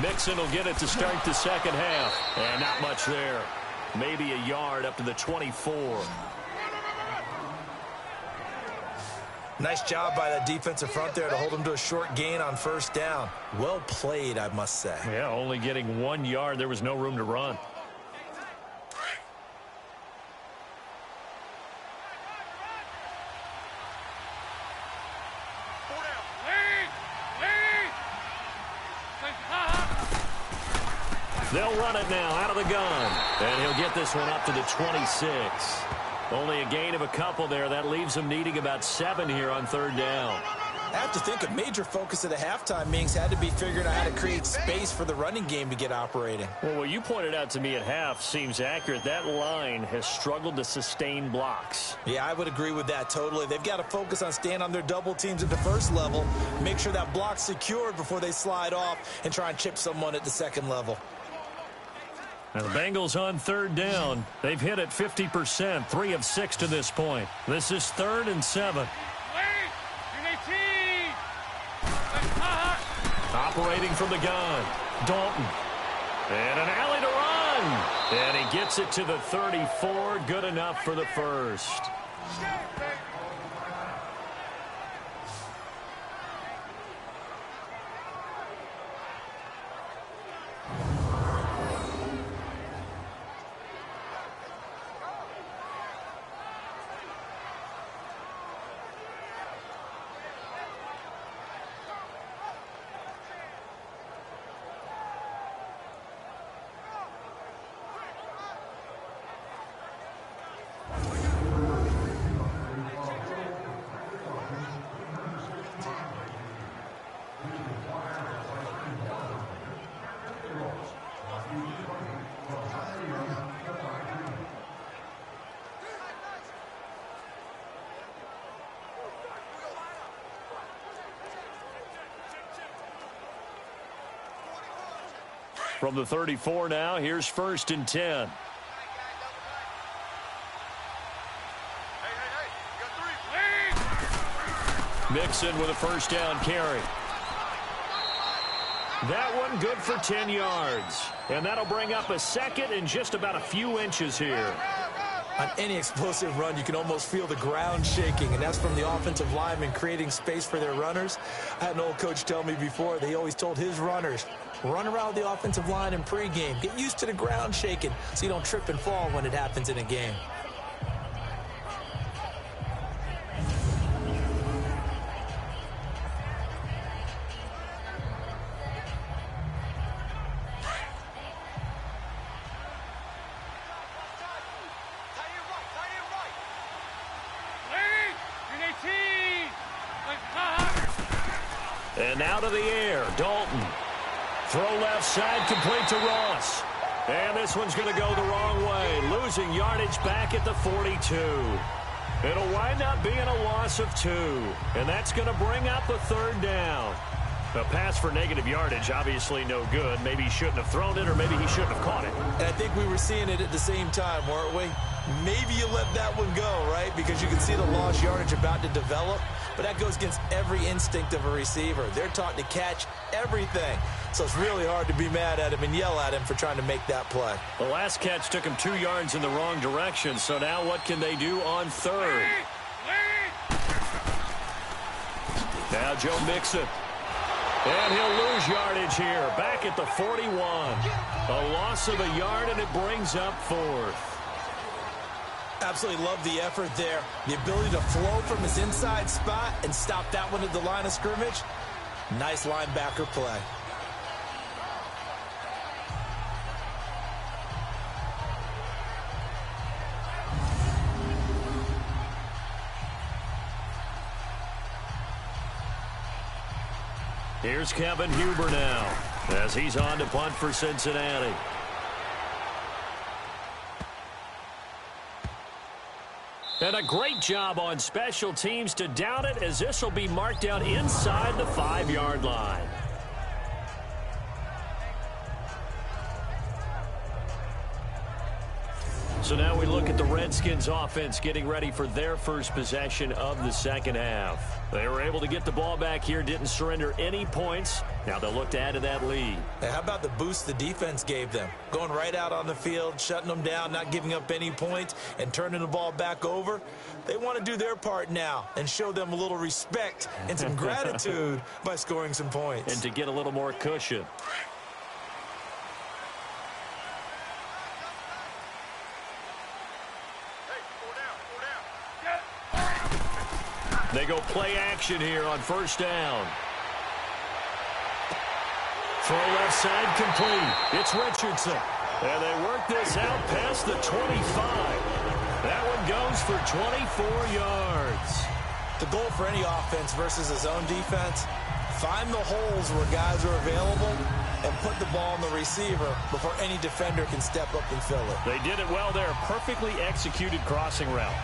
Mixon will get it to start the second half. And not much there. Maybe a yard up to the 24.
Nice job by that defensive front there to hold him to a short gain on 1st down. Well played, I must say.
Yeah, only getting 1 yard. There was no room to run. They'll run it now out of the gun. And he'll get this one up to the 26. Only a gain of a couple there. That leaves him needing about 7 here on 3rd down.
I have to think a major focus of the halftime meetings had to be figuring out how to create space for the running game to get operating.
Well, what you pointed out to me at half seems accurate. That line has struggled to sustain blocks.
Yeah, I would agree with that totally. They've got to focus on staying on their double teams at the first level, make sure that block's secured before they slide off and try and chip someone at the second level.
Now the Bengals on 3rd down. They've hit it 50%, 3 of 6 to this point. This is 3rd and 7. Operating from the gun, Dalton. And an alley to run. And he gets it to the 34. Good enough for the first. From the 34 now, here's 1st and 10. Mixon with a 1st down carry. That one good for 10 yards. And that'll bring up a 2nd and just about a few inches here.
On any explosive run, you can almost feel the ground shaking, and that's from the offensive linemen creating space for their runners. I had an old coach tell me before, they always told his runners, run around the offensive line in pregame. Get used to the ground shaking so you don't trip and fall when it happens in a game.
And now to the air, Dalton. Throw left side, complete to Ross. And this one's going to go the wrong way, losing yardage back at the 42. It'll wind up being a loss of 2. And that's going to bring up a third down. A pass for negative yardage, obviously no good. Maybe he shouldn't have thrown it, or maybe he shouldn't have caught it.
And I think we were seeing it at the same time, weren't we? Maybe you let that one go, right? Because you can see the lost yardage about to develop. But that goes against every instinct of a receiver. They're taught to catch everything. So it's really hard to be mad at him and yell at him for trying to make that play.
The last catch took him 2 yards in the wrong direction. So now what can they do on third? Now Joe Mixon. And he'll lose yardage here. Back at the 41. A loss of a yard, and it brings up 4th.
Absolutely love the effort there. The ability to flow from his inside spot and stop that one at the line of scrimmage. Nice linebacker play.
Here's Kevin Huber now as he's on to punt for Cincinnati. And a great job on special teams to down it, as this will be marked out inside the 5-yard line. So now we look at the Redskins offense getting ready for their first possession of the second half. They were able to get the ball back here, didn't surrender any points. Now they'll look to add to that lead.
Hey, how about the boost the defense gave them? Going right out on the field, shutting them down, not giving up any points, and turning the ball back over. They want to do their part now and show them a little respect and some gratitude by scoring some points.
And to get a little more cushion. They go play action here on first down. Throw left side complete. It's Richardson. And they work this out past the 25. That one goes for 24 yards.
The goal for any offense versus a zone defense, find the holes where guys are available and put the ball on the receiver before any defender can step up and fill it.
They did it well there. Perfectly executed crossing route.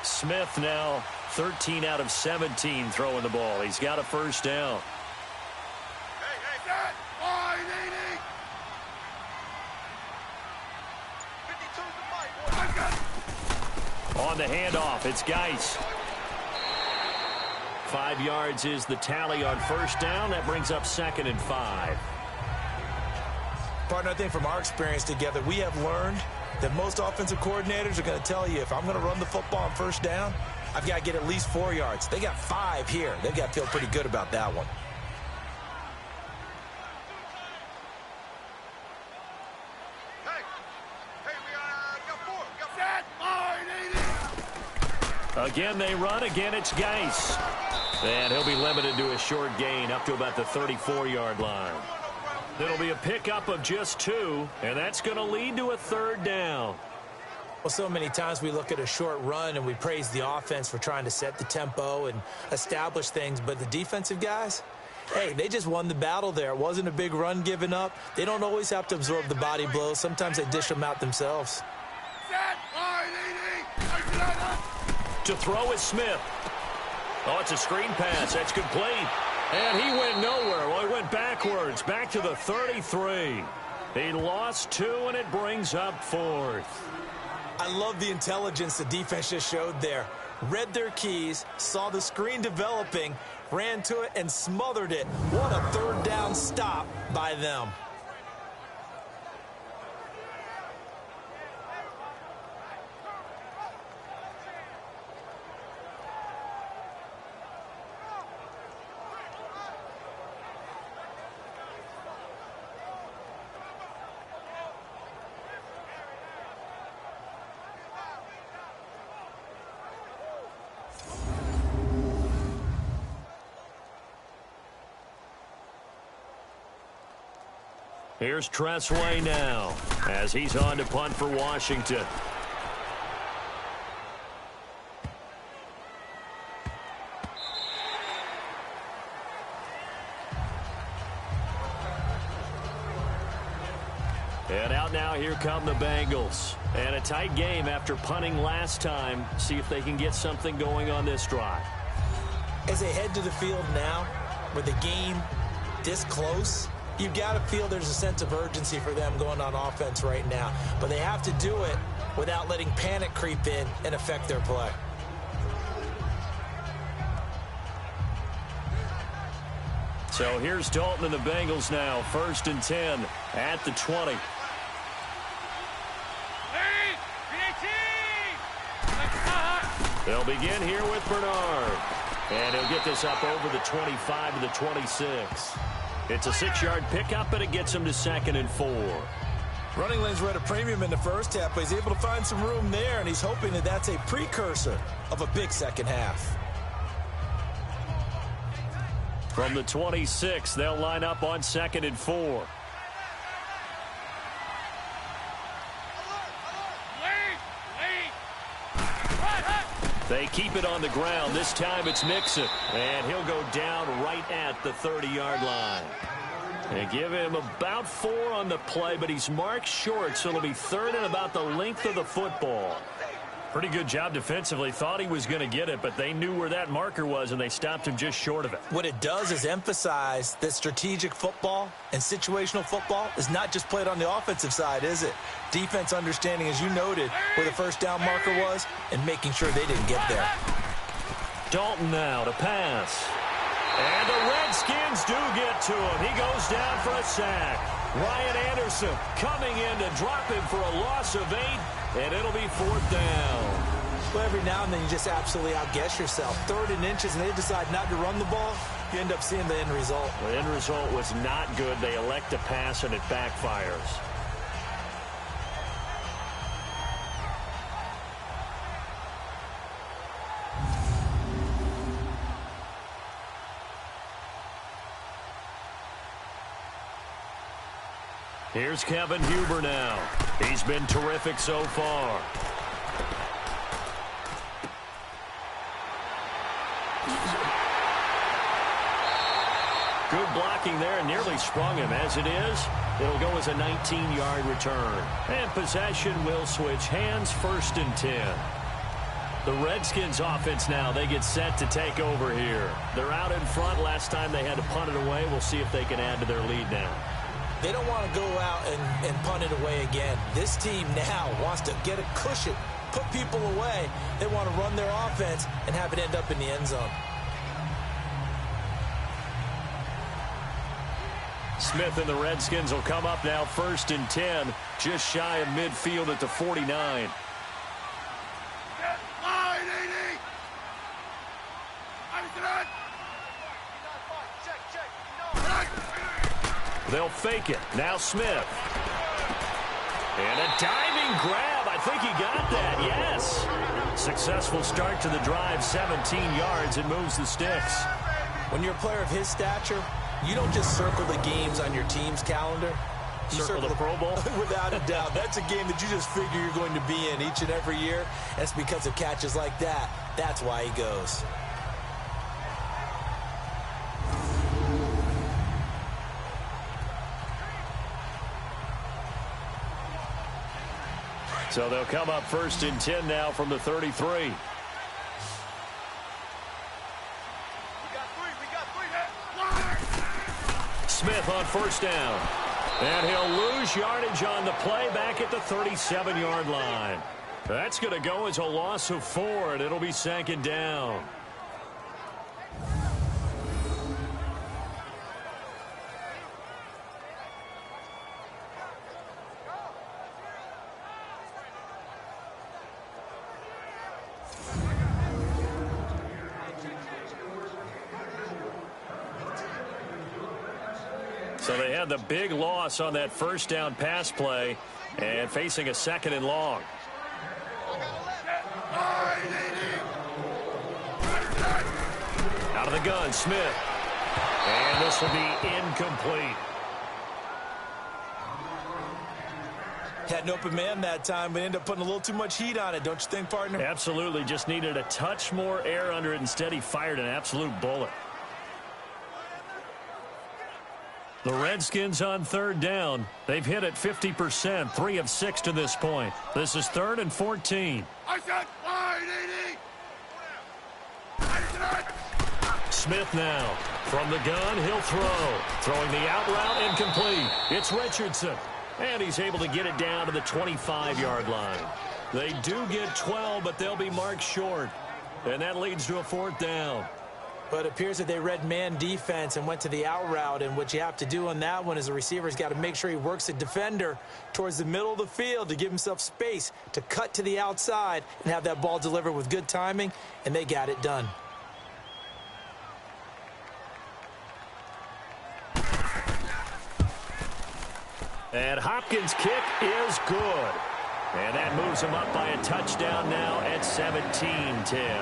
Smith now 13 out of 17 throwing the ball. He's got a first down. On the handoff, it's Geis. 5 yards is the tally on first down. That brings up 2nd and 5.
Partner, I think from our experience together, we have learned that most offensive coordinators are going to tell you, if I'm going to run the football on first down, I've got to get at least 4 yards. They got 5 here. They've got to feel pretty good about that one.
Again, they run. Again, it's Geis. And he'll be limited to a short gain up to about the 34-yard line. It'll be a pickup of just 2, and that's going to lead to a third down.
Well, so many times we look at a short run and we praise the offense for trying to set the tempo and establish things, but the defensive guys, hey, they just won the battle there. It wasn't a big run given up. They don't always have to absorb the body blows. Sometimes they dish them out themselves.
To throw is Smith. Oh, it's a screen pass. That's complete. And he went nowhere. Well, he went backwards, back to the 33. He lost 2, and it brings up 4th.
I love the intelligence the defense just showed there. read their keys, saw the screen developing, ran to it, and smothered it. What a third down stop by them.
Here's Tressway now as he's on to punt for Washington. And out now, here come the Bengals. And a tight game after punting last time. See if they can get something going on this drive.
As they head to the field now, with the game this close, you've got to feel there's a sense of urgency for them going on offense right now. But they have to do it without letting panic creep in and affect their play.
So here's Dalton and the Bengals now. 1st and 10 at the 20. They'll begin here with Bernard. And he'll get this up over the 25 to the 26. It's a 6-yard pickup, but it gets him to 2nd and 4.
Running lanes were at a premium in the first half, but he's able to find some room there, and he's hoping that that's a precursor of a big second half.
From the 26, they'll line up on 2nd and 4. They keep it on the ground. This time it's Mixon. And he'll go down right at the 30-yard line. They give him about 4 on the play, but he's marked short, so it'll be 3rd and about the length of the football. Pretty good job defensively. Thought he was going to get it, but they knew where that marker was, and they stopped him just short of it.
What it does is emphasize that strategic football and situational football is not just played on the offensive side, is it? Defense understanding, as you noted, where the first down marker was and making sure they didn't get there.
Dalton now to pass. And the Redskins do get to him. He goes down for a sack. Ryan Anderson coming in to drop him for a loss of 8, and it'll be 4th down.
Well, every now and then you just absolutely outguess yourself. 3rd and inches, and they decide not to run the ball. You end up seeing the end result.
The end result was not good. They elect to pass, and it backfires. Here's Kevin Huber now. He's been terrific so far. Good blocking there and nearly sprung him. As it is, it'll go as a 19-yard return. And possession will switch hands. 1st and 10. The Redskins offense now, they get set to take over here. They're out in front. Last time they had to punt it away. We'll see if they can add to their lead now.
They don't want to go out and punt it away again. This team now wants to get a cushion, put people away. They want to run their offense and have it end up in the end zone.
Smith and the Redskins will come up now 1st and 10, just shy of midfield at the 49. They'll fake it. Now Smith. And a diving grab. I think he got that. Yes. Successful start to the drive. 17 yards. It moves the sticks.
When you're a player of his stature, you don't just circle the games on your team's calendar. You
circle the Pro Bowl?
Without a doubt. That's a game that you just figure you're going to be in each and every year. And it's because of catches like that. That's why he goes.
So they'll come up 1st and 10 now from the 33. Smith on 1st down. And he'll lose yardage on the play back at the 37-yard line. That's going to go as a loss of 4, and it'll be 2nd down. So they had the big loss on that first down pass play and facing a 2nd and long. Out of the gun, Smith. And this will be incomplete.
Had an open man that time, but ended up putting a little too much heat on it, don't you think, partner?
Absolutely. Just needed a touch more air under it. Instead, he fired an absolute bullet. The Redskins on 3rd down. They've hit it 50%, 3 of 6 to this point. This is 3rd and 14.
I said wide, 80.
Smith now. From the gun, he'll throw. Throwing the out route, incomplete. It's Richardson. And he's able to get it down to the 25-yard line. They do get 12, but they'll be marked short. And that leads to a 4th down.
But it appears that they read man defense and went to the out route. And what you have to do on that one is the receiver's got to make sure he works the defender towards the middle of the field to give himself space to cut to the outside and have that ball delivered with good timing. And they got it done.
And Hopkins' kick is good. And that moves him up by a touchdown now at 17-10.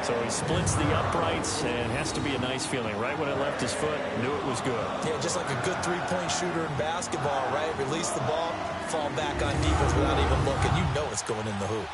So he splits the uprights and has to be a nice feeling. Right when it left his foot, knew it was good.
Yeah, just like a good three-point shooter in basketball, right? Release the ball, fall back on defense without even looking. You know it's going in the hoop.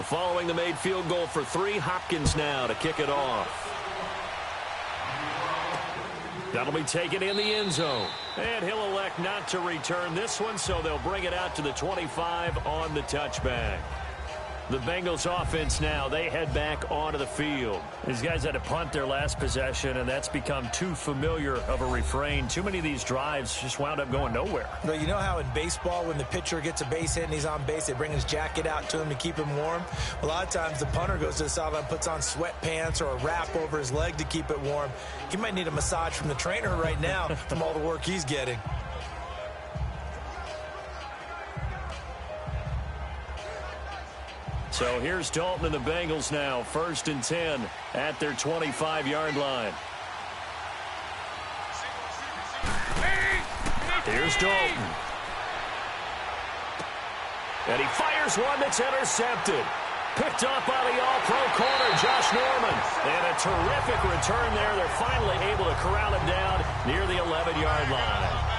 Following the made field goal for 3, Hopkins now to kick it off. That'll be taken in the end zone. And he'll elect not to return this one, so they'll bring it out to the 25 on the touchback. The Bengals offense now, they head back onto the field. These guys had to punt their last possession, and that's become too familiar of a refrain. Too many of these drives just wound up going nowhere.
Well, you know how in baseball, when the pitcher gets a base hit and he's on base, they bring his jacket out to him to keep him warm? A lot of times the punter goes to the sideline, puts on sweatpants or a wrap over his leg to keep it warm. He might need a massage from the trainer right now from all the work he's getting.
So here's Dalton and the Bengals now, 1st and 10 at their 25-yard line. Here's Dalton. And he fires one that's intercepted. Picked up by the all-pro corner, Josh Norman. And a terrific return there. They're finally able to corral him down near the 11-yard line.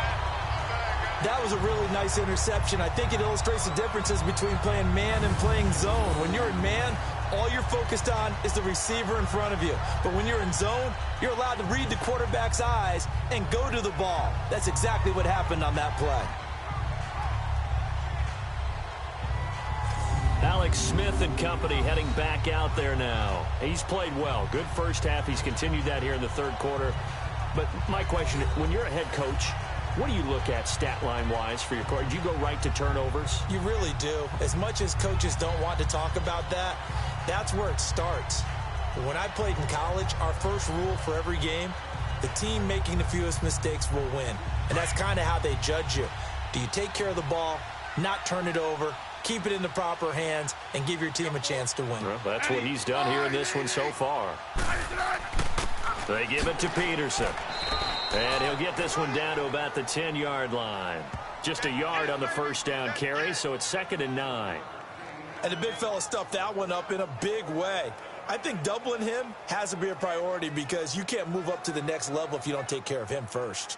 That was a really nice interception. I think it illustrates the differences between playing man and playing zone. When you're in man, all you're focused on is the receiver in front of you. But when you're in zone, you're allowed to read the quarterback's eyes and go to the ball. That's exactly what happened on that play.
Alex Smith and company heading back out there now. He's played well. Good first half. He's continued that here in the 3rd quarter. But my question, when you're a head coach, what do you look at stat line-wise for your court? Do you go right to turnovers?
You really do. As much as coaches don't want to talk about that, that's where it starts. When I played in college, our first rule for every game, the team making the fewest mistakes will win. And that's kind of how they judge you. Do you take care of the ball, not turn it over, keep it in the proper hands, and give your team a chance to win?
Well, that's what he's done here in this one so far. They give it to Peterson. And he'll get this one down to about the 10-yard line. Just a yard on the first down carry, so it's 2nd and 9.
And the big fella stuffed that one up in a big way. I think doubling him has to be a priority because you can't move up to the next level if you don't take care of him first.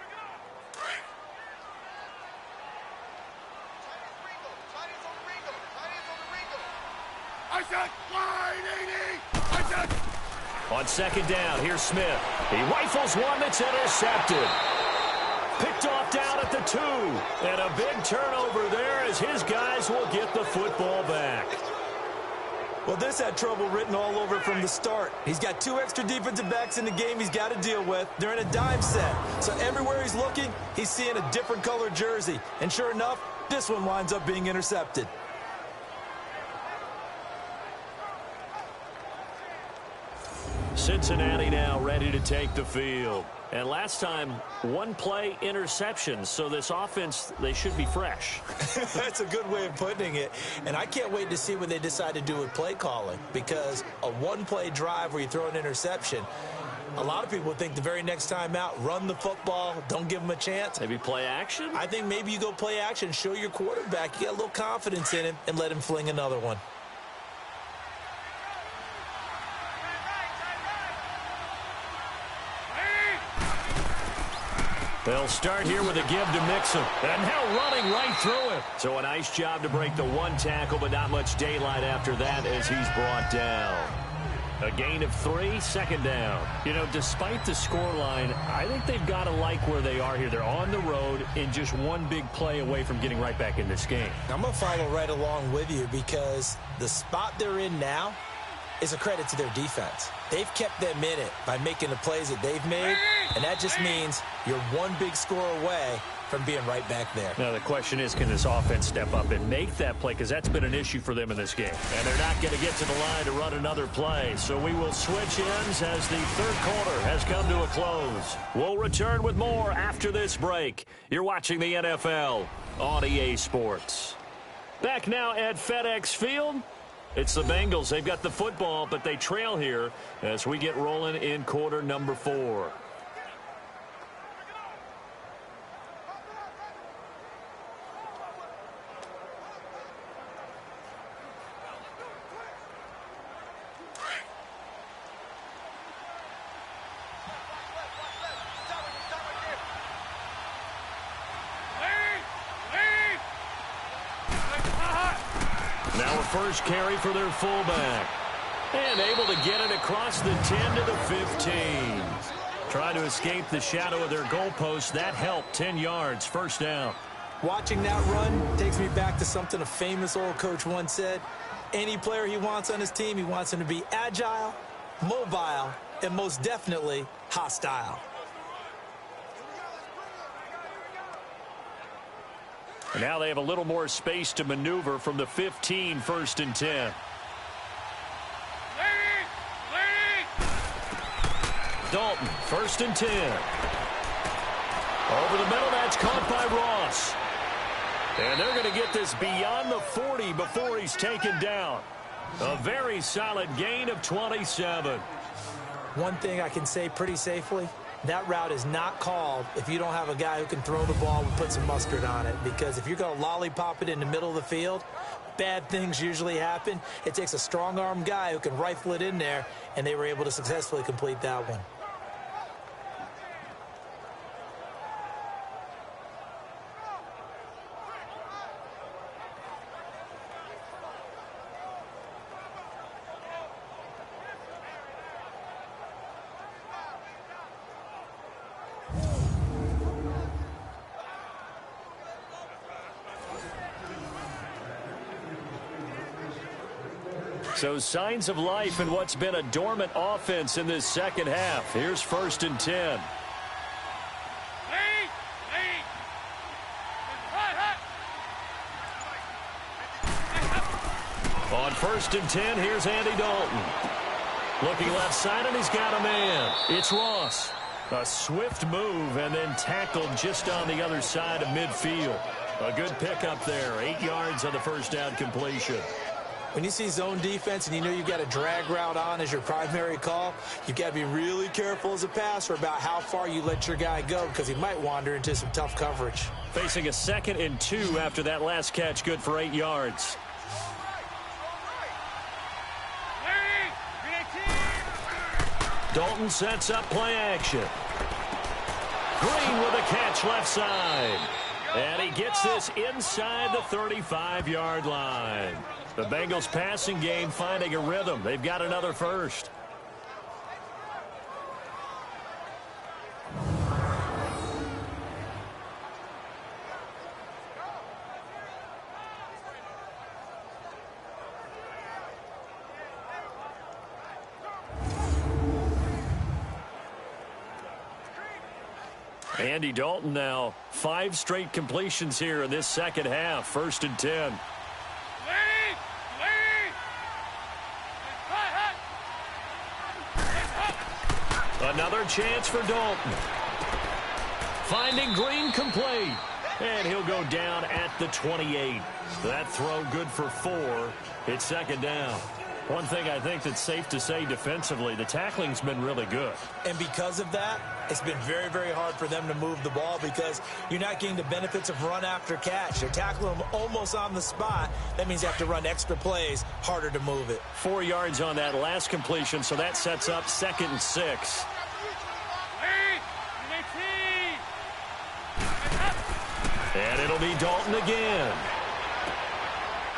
I said wide, 80.
On second down, here's Smith. He rifles one that's intercepted. Picked off down at the 2. And a big turnover there as his guys will get the football back.
Well, this had trouble written all over from the start. He's got 2 extra defensive backs in the game he's got to deal with. They're in a dime set. So everywhere he's looking, he's seeing a different colored jersey. And sure enough, this one winds up being intercepted.
Cincinnati now ready to take the field. And last time, 1 play interception. So this offense, they should be fresh.
That's a good way of putting it. And I can't wait to see what they decide to do with play calling. Because a 1-play drive where you throw an interception, a lot of people would think the very next time out, run the football, don't give them a chance.
Maybe play action?
I think maybe you go play action, show your quarterback you got a little confidence in him, and let him fling another one.
They'll start here with a give to Mixon. And now running right through it. So a nice job to break the 1 tackle, but not much daylight after that as he's brought down. A gain of 3, second down. You know, despite the scoreline, I think they've got to like where they are here. They're on the road and just 1 big play away from getting right back in this game.
I'm going to follow right along with you because the spot they're in now is a credit to their defense. They've kept them in it by making the plays that they've made, and that just means you're 1 big score away from being right back there.
Now, the question is, can this offense step up and make that play? Because that's been an issue for them in this game. And they're not going to get to the line to run another play. So we will switch ends as the 3rd quarter has come to a close. We'll return with more after this break. You're watching the NFL on EA Sports. Back now at FedEx Field. It's the Bengals. They've got the football, but they trail here as we get rolling in quarter number 4. Now a first carry for their fullback. And able to get it across the 10 to the 15. Trying to escape the shadow of their goalpost. That helped. 10 yards, first down.
Watching that run takes me back to something a famous old coach once said. Any player he wants on his team, he wants him to be agile, mobile, and most definitely hostile.
And now they have a little more space to maneuver from the 15, 1st and 10. Dalton, 1st and 10. Over the middle, that's caught by Ross. And they're going to get this beyond the 40 before he's taken down. A very solid gain of 27.
One thing I can say pretty safely, that route is not called if you don't have a guy who can throw the ball and put some mustard on it. Because if you're going to lollipop it in the middle of the field, bad things usually happen. It takes a strong-arm guy who can rifle it in there, and they were able to successfully complete that one.
So signs of life in what's been a dormant offense in this second half. Here's 1st and 10. On 1st and 10, here's Andy Dalton. Looking left side, and he's got a man. It's Ross. A swift move and then tackled just on the other side of midfield. A good pickup there. 8 yards on the first down completion.
When you see zone defense and you know you've got a drag route on as your primary call, you've got to be really careful as a passer about how far you let your guy go because he might wander into some tough coverage.
Facing a 2nd and 2 after that last catch, good for 8 yards. Dalton sets up play action. Green with a catch left side. And he gets this inside the 35-yard line. The Bengals passing game finding a rhythm. They've got another first. Andy Dalton now 5 straight completions here in this second half. 1st and 10. Another chance for Dalton. Finding Green complete. And he'll go down at the 28. That throw good for 4. It's 2nd down. One thing I think that's safe to say defensively, the tackling's been really good.
And because of that, it's been very, very hard for them to move the ball because you're not getting the benefits of run after catch. They're tackling them almost on the spot. That means you have to run extra plays, harder to move it.
4 yards on that last completion, so that sets up 2nd and 6. And it'll be Dalton again.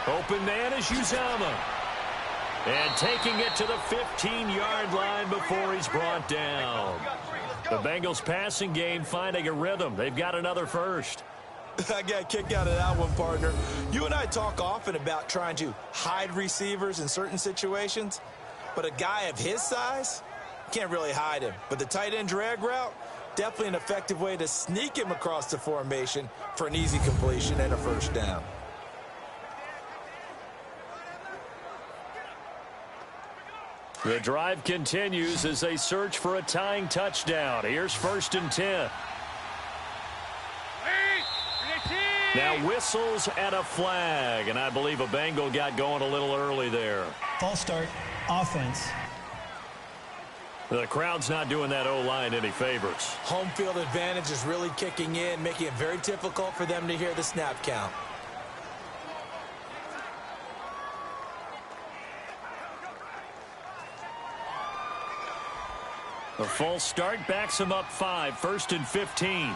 Open man is Uzama. And taking it to the 15-yard line before he's brought down. The Bengals passing game finding a rhythm. They've got another first.
I got a kick out of that one, partner. You and I talk often about trying to hide receivers in certain situations, but a guy of his size can't really hide him. But the tight end drag route, definitely an effective way to sneak him across the formation for an easy completion and a 1st down.
The drive continues as they search for a tying touchdown. Here's 1st and 10. Now whistles and a flag, and I believe a Bengal got going a little early there.
False start, offense.
The crowd's not doing that O-line any favors.
Home field advantage is really kicking in, making it very difficult for them to hear the snap count.
The false start backs him up 5, 1st and 15.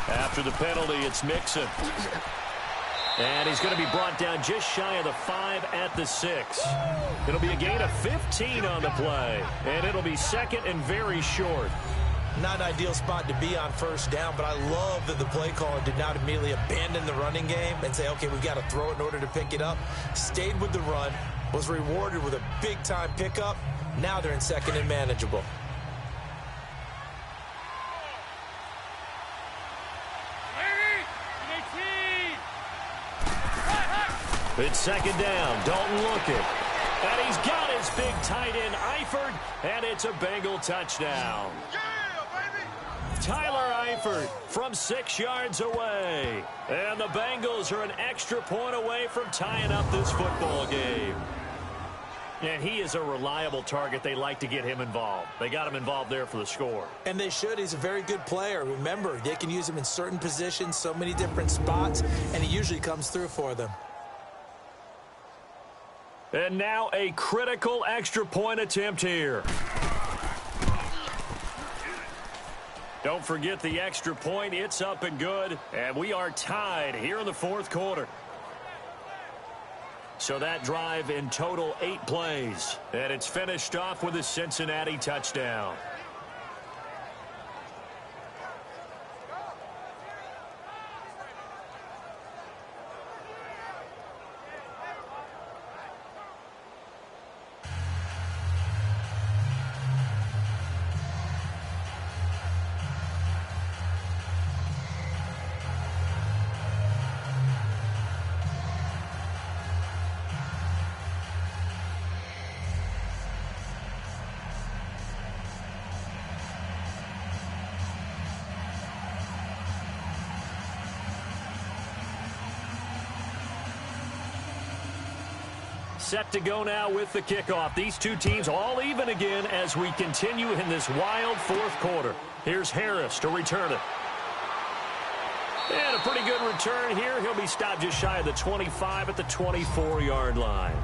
After the penalty, it's Mixon. And he's going to be brought down just shy of the 5 at the 6. It'll be a gain of 15 on the play. And it'll be 2nd and very short.
Not an ideal spot to be on 1st down, but I love that the play caller did not immediately abandon the running game and say, okay, we've got to throw it in order to pick it up. Stayed with the run, was rewarded with a big-time pickup. Now they're in 2nd and manageable.
It's 2nd down. Dalton looking. And he's got his big tight end, Eifert, and it's a Bengal touchdown. Tyler Eifert from 6 yards away. And the Bengals are an extra point away from tying up this football game. And he is a reliable target. They like to get him involved. They got him involved there for the score.
And they should. He's a very good player. Remember, they can use him in certain positions, so many different spots, and he usually comes through for them.
And now a critical extra point attempt here. Don't forget the extra point. It's up and good. And we are tied here in the 4th quarter. So that drive in total 8 plays. And it's finished off with a Cincinnati touchdown. Set to go now with the kickoff. These two teams all even again as we continue in this wild 4th quarter. Here's Harris to return it. And a pretty good return here. He'll be stopped just shy of the 25 at the 24-yard line.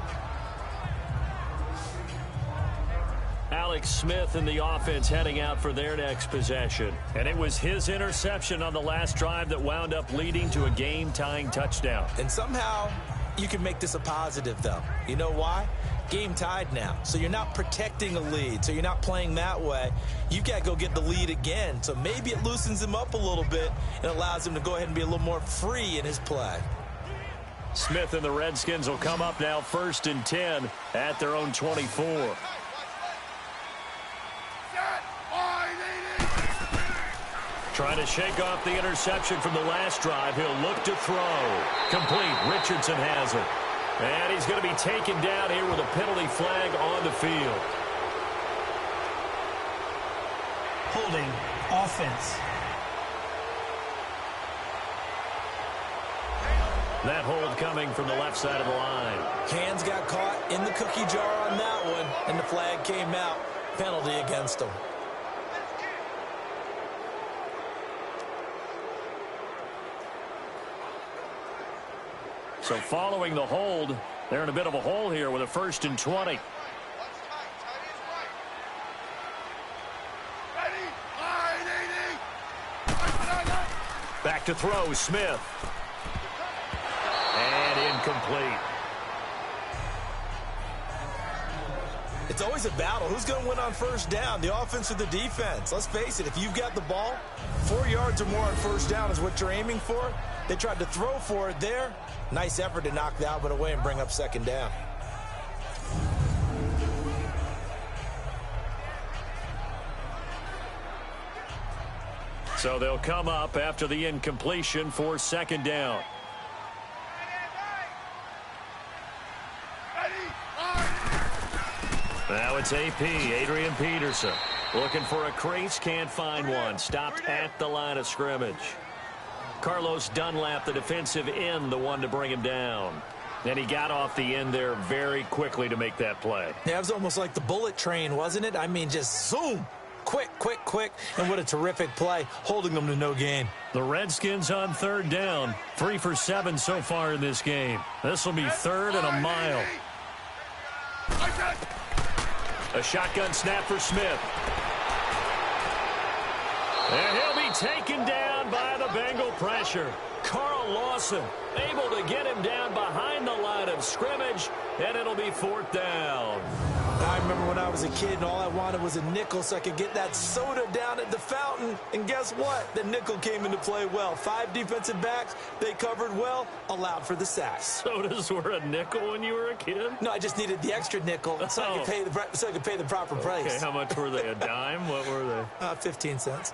Alex Smith and the offense heading out for their next possession. And it was his interception on the last drive that wound up leading to a game-tying touchdown.
And somehow you can make this a positive, though. You know why? Game tied now. So you're not protecting a lead. So you're not playing that way. You've got to go get the lead again. So maybe it loosens him up a little bit and allows him to go ahead and be a little more free in his play.
Smith and the Redskins will come up now 1st and 10 at their own 24. Trying to shake off the interception from the last drive. He'll look to throw. Complete. Richardson has it. And he's going to be taken down here with a penalty flag on the field.
Holding offense.
That hold coming from the left side of the line.
Hands got caught in the cookie jar on that one, and the flag came out. Penalty against him.
So following the hold, they're in a bit of a hole here with a 1st and 20. Back to throw, Smith. And incomplete.
It's always a battle. Who's going to win on 1st down, the offense or the defense? Let's face it, if you've got the ball, 4 yards or more on 1st down is what you're aiming for. They tried to throw for it there. Nice effort to knock the Albert away and bring up 2nd down.
So they'll come up after the incompletion for 2nd down. Now it's AP, Adrian Peterson. Looking for a crease, can't find one. Stopped at the line of scrimmage. Carlos Dunlap, the defensive end, the one to bring him down. And he got off the end there very quickly to make that play.
Yeah, it was almost like the bullet train, wasn't it? I mean, just zoom. Quick, quick, quick. And what a terrific play, holding them to no gain.
The Redskins on 3rd down. 3 for 7 so far in this game. This will be 3rd and a mile. A shotgun snap for Smith. And he'll be taken down by the Bengal pressure. Carl Lawson able to get him down behind the line of scrimmage, and it'll be 4th down.
I remember when I was a kid and all I wanted was a nickel so I could get that soda down at the fountain. And guess what? The nickel came into play well. 5 defensive backs, they covered well, allowed for the sacks.
Sodas were a nickel when you were a kid?
No, I just needed the extra nickel so I could pay the proper price.
Okay, how much were they? A dime? What were they?
15 cents.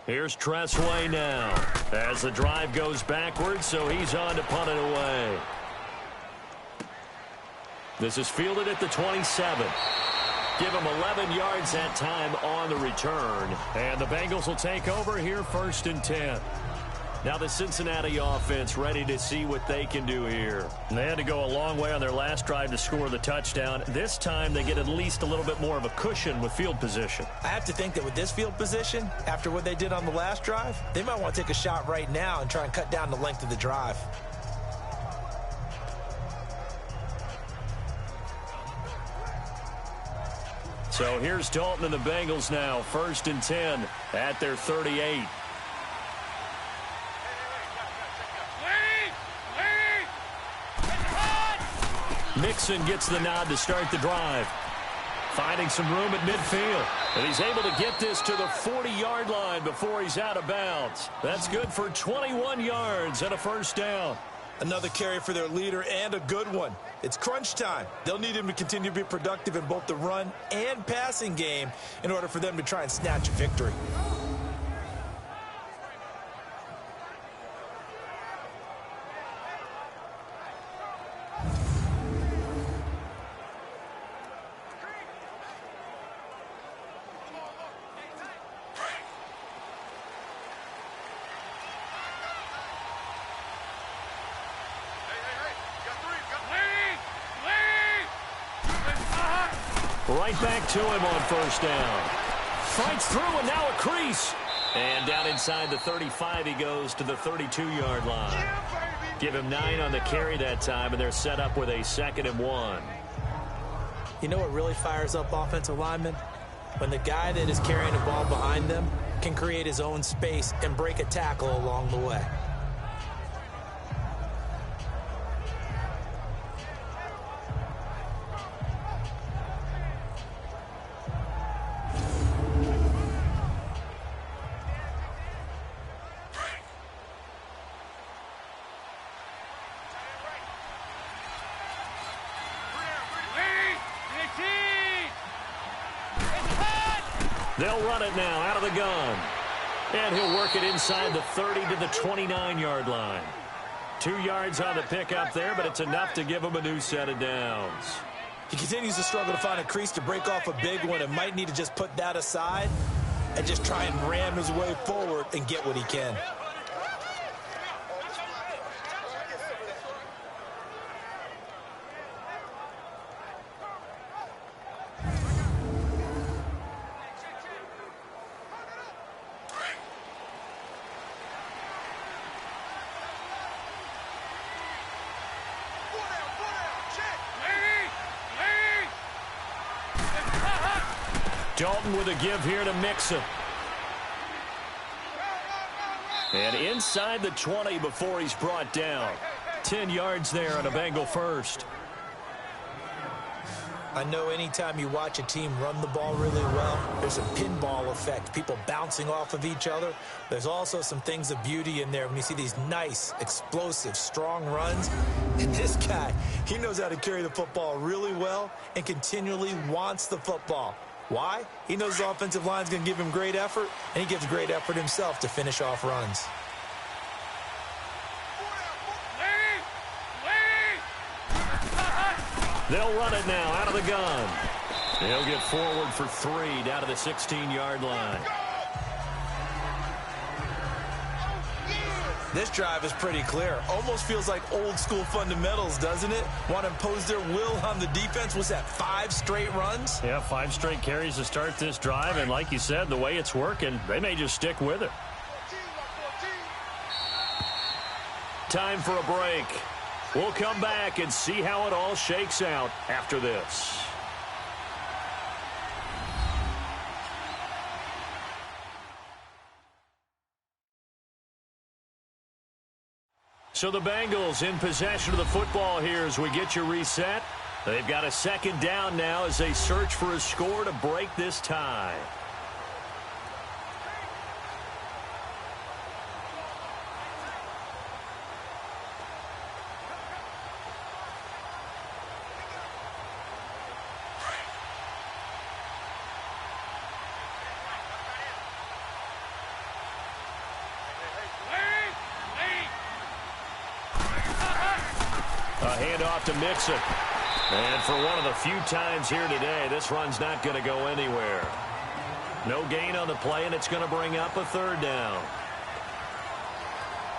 Here's Tressway now as the drive goes backwards, so he's on to punt it away. This is fielded at the 27. Give him 11 yards that time on the return. And the Bengals will take over here 1st and 10. Now the Cincinnati offense ready to see what they can do here. And they had to go a long way on their last drive to score the touchdown. This time they get at least a little bit more of a cushion with field position.
I have to think that with this field position, after what they did on the last drive, they might want to take a shot right now and try and cut down the length of the drive.
So here's Dalton and the Bengals now, 1st and 10 at their 38. Mixon gets the nod to start the drive. Finding some room at midfield. And he's able to get this to the 40-yard line before he's out of bounds. That's good for 21 yards and a 1st down.
Another carry for their leader and a good one. It's crunch time. They'll need him to continue to be productive in both the run and passing game in order for them to try and snatch a victory.
Right back to him on 1st down. Fights through and now a crease. And down inside the 35 he goes to the 32-yard line. Give him 9 on the carry that time, and they're set up with a 2nd and 1.
You know what really fires up offensive linemen? When the guy that is carrying the ball behind them can create his own space and break a tackle along the way.
They'll run it now out of the gun. And he'll work it inside the 30 to the 29-yard line. 2 yards on the pickup there, but it's enough to give him a new set of downs.
He continues to struggle to find a crease to break off a big one and might need to just put that aside and just try and ram his way forward and get what he can.
Dalton with a give here to Mixon. And inside the 20 before he's brought down. 10 yards there on a Bengal first.
I know anytime you watch a team run the ball really well, there's a pinball effect, people bouncing off of each other. There's also some things of beauty in there when you see these nice, explosive, strong runs. And this guy, he knows how to carry the football really well and continually wants the football. Why? He knows the offensive line's going to give him great effort, and he gives great effort himself to finish off runs.
They'll run it now out of the gun. He'll get forward for 3 down to the 16-yard line.
This drive is pretty clear. Almost feels like old school fundamentals, doesn't it? Want to impose their will on the defense. Was that 5 straight runs?
Yeah, 5 straight carries to start this drive. And like you said, the way it's working, they may just stick with it. Time for a break. We'll come back and see how it all shakes out after this. So the Bengals in possession of the football here as we get you reset. They've got a second down now as they search for a score to break this tie. Handoff to Mixon. And for one of the few times here today, this run's not going to go anywhere. No gain on the play, and it's going to bring up a 3rd down.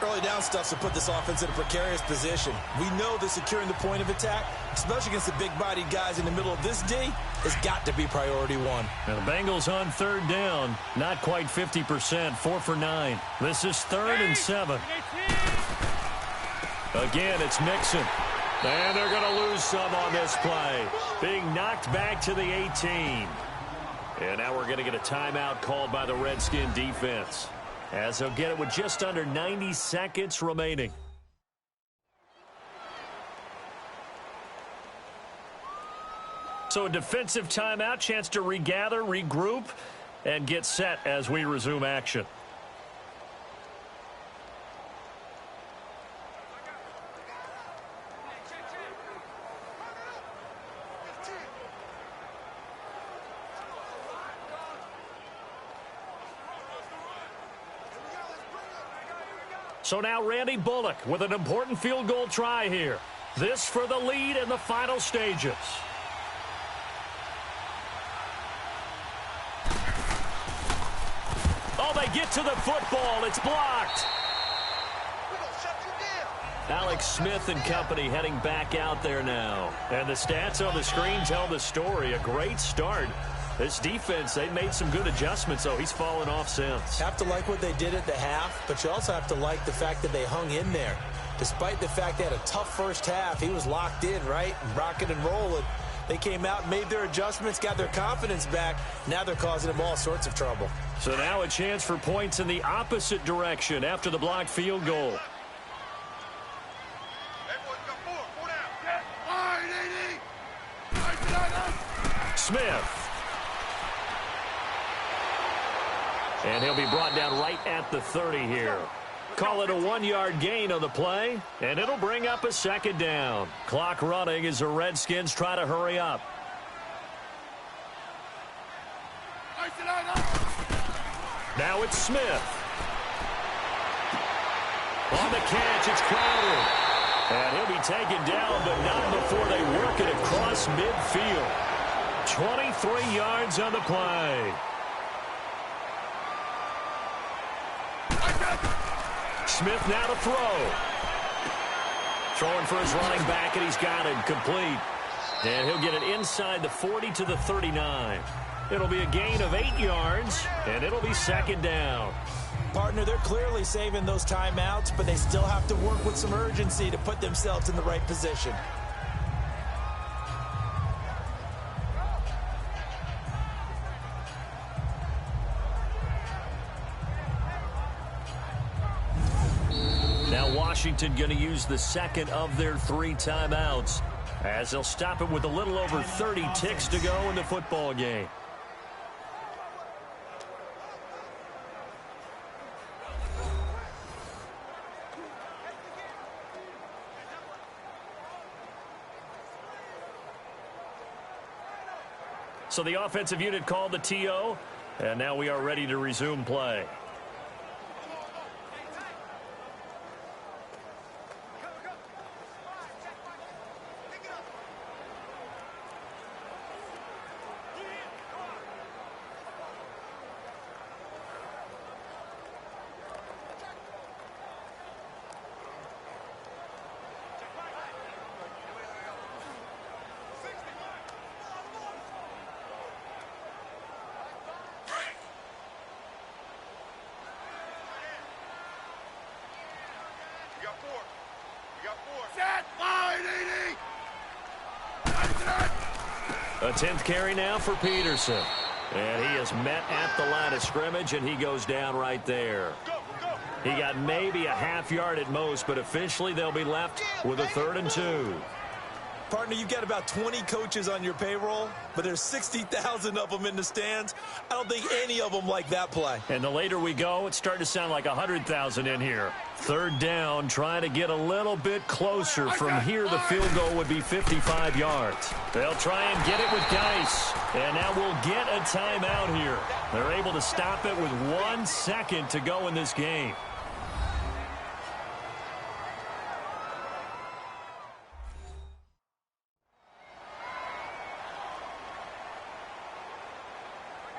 Early down stuff to put this offense in a precarious position. We know that securing the point of attack, especially against the big-bodied guys in the middle of this D, has got to be priority 1.
Now the Bengals on 3rd down, not quite 50%, 4 for 9. This is 3rd and 7. Again, it's Mixon. And they're going to lose some on this play. Being knocked back to the 18. And now we're going to get a timeout called by the Redskin defense, as they'll get it with just under 90 seconds remaining. So a defensive timeout, chance to regather, regroup, and get set as we resume action. So now Randy Bullock with an important field goal try here. This for the lead in the final stages. Oh, they get to the football. It's blocked. Alex Smith and company heading back out there now. And the stats on the screen tell the story. A great start. This defense, they made some good adjustments, though. He's fallen off since.
Have to like what they did at the half, but you also have to like the fact that they hung in there. Despite the fact they had a tough first half, he was locked in, right? And rocking and rolling. They came out, made their adjustments, got their confidence back. Now they're causing them all sorts of trouble.
So now a chance for points in the opposite direction after the blocked field goal. Smith. And he'll be brought down right at the 30 here. Call it a 1-yard gain on the play, and it'll bring up a 2nd down. Clock running as the Redskins try to hurry up. Now it's Smith. On the catch, it's Crowder. And he'll be taken down, but not before they work it across midfield. 23 yards on the play. Smith now to throw. Throwing for his running back, and he's got it complete. And he'll get it inside the 40 to the 39. It'll be a gain of 8 yards, and it'll be second down.
Partner, they're clearly saving those timeouts, but they still have to work with some urgency to put themselves in the right position.
Now Washington going to use the second of their 3 timeouts, as they'll stop it with a little over 30 ticks to go in the football game. So the offensive unit called the TO, and now we are ready to resume play. A 10th carry now for Peterson. And he is met at the line of scrimmage, and he goes down right there. He got maybe a half yard at most, but officially they'll be left with a 3rd and 2.
Partner, you've got about 20 coaches on your payroll, but there's 60,000 of them in the stands. I don't think any of them like that play.
And the later we go, it's starting to sound like 100,000 in here. 3rd down, trying to get a little bit closer. From here, the field goal would be 55 yards. They'll try and get it with Geis. And now we'll get a timeout here. They're able to stop it with 1 second to go in this game.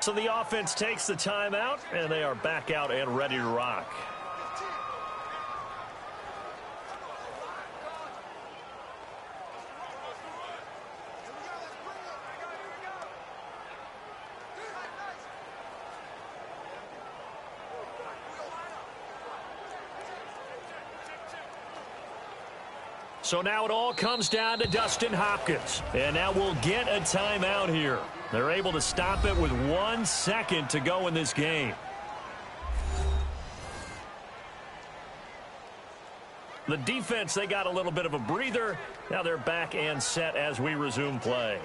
So the offense takes the timeout, and they are back out and ready to rock. So now it all comes down to Dustin Hopkins. And now we'll get a timeout here. They're able to stop it with 1 second to go in this game. The defense, they got a little bit of a breather. Now they're back and set as we resume play.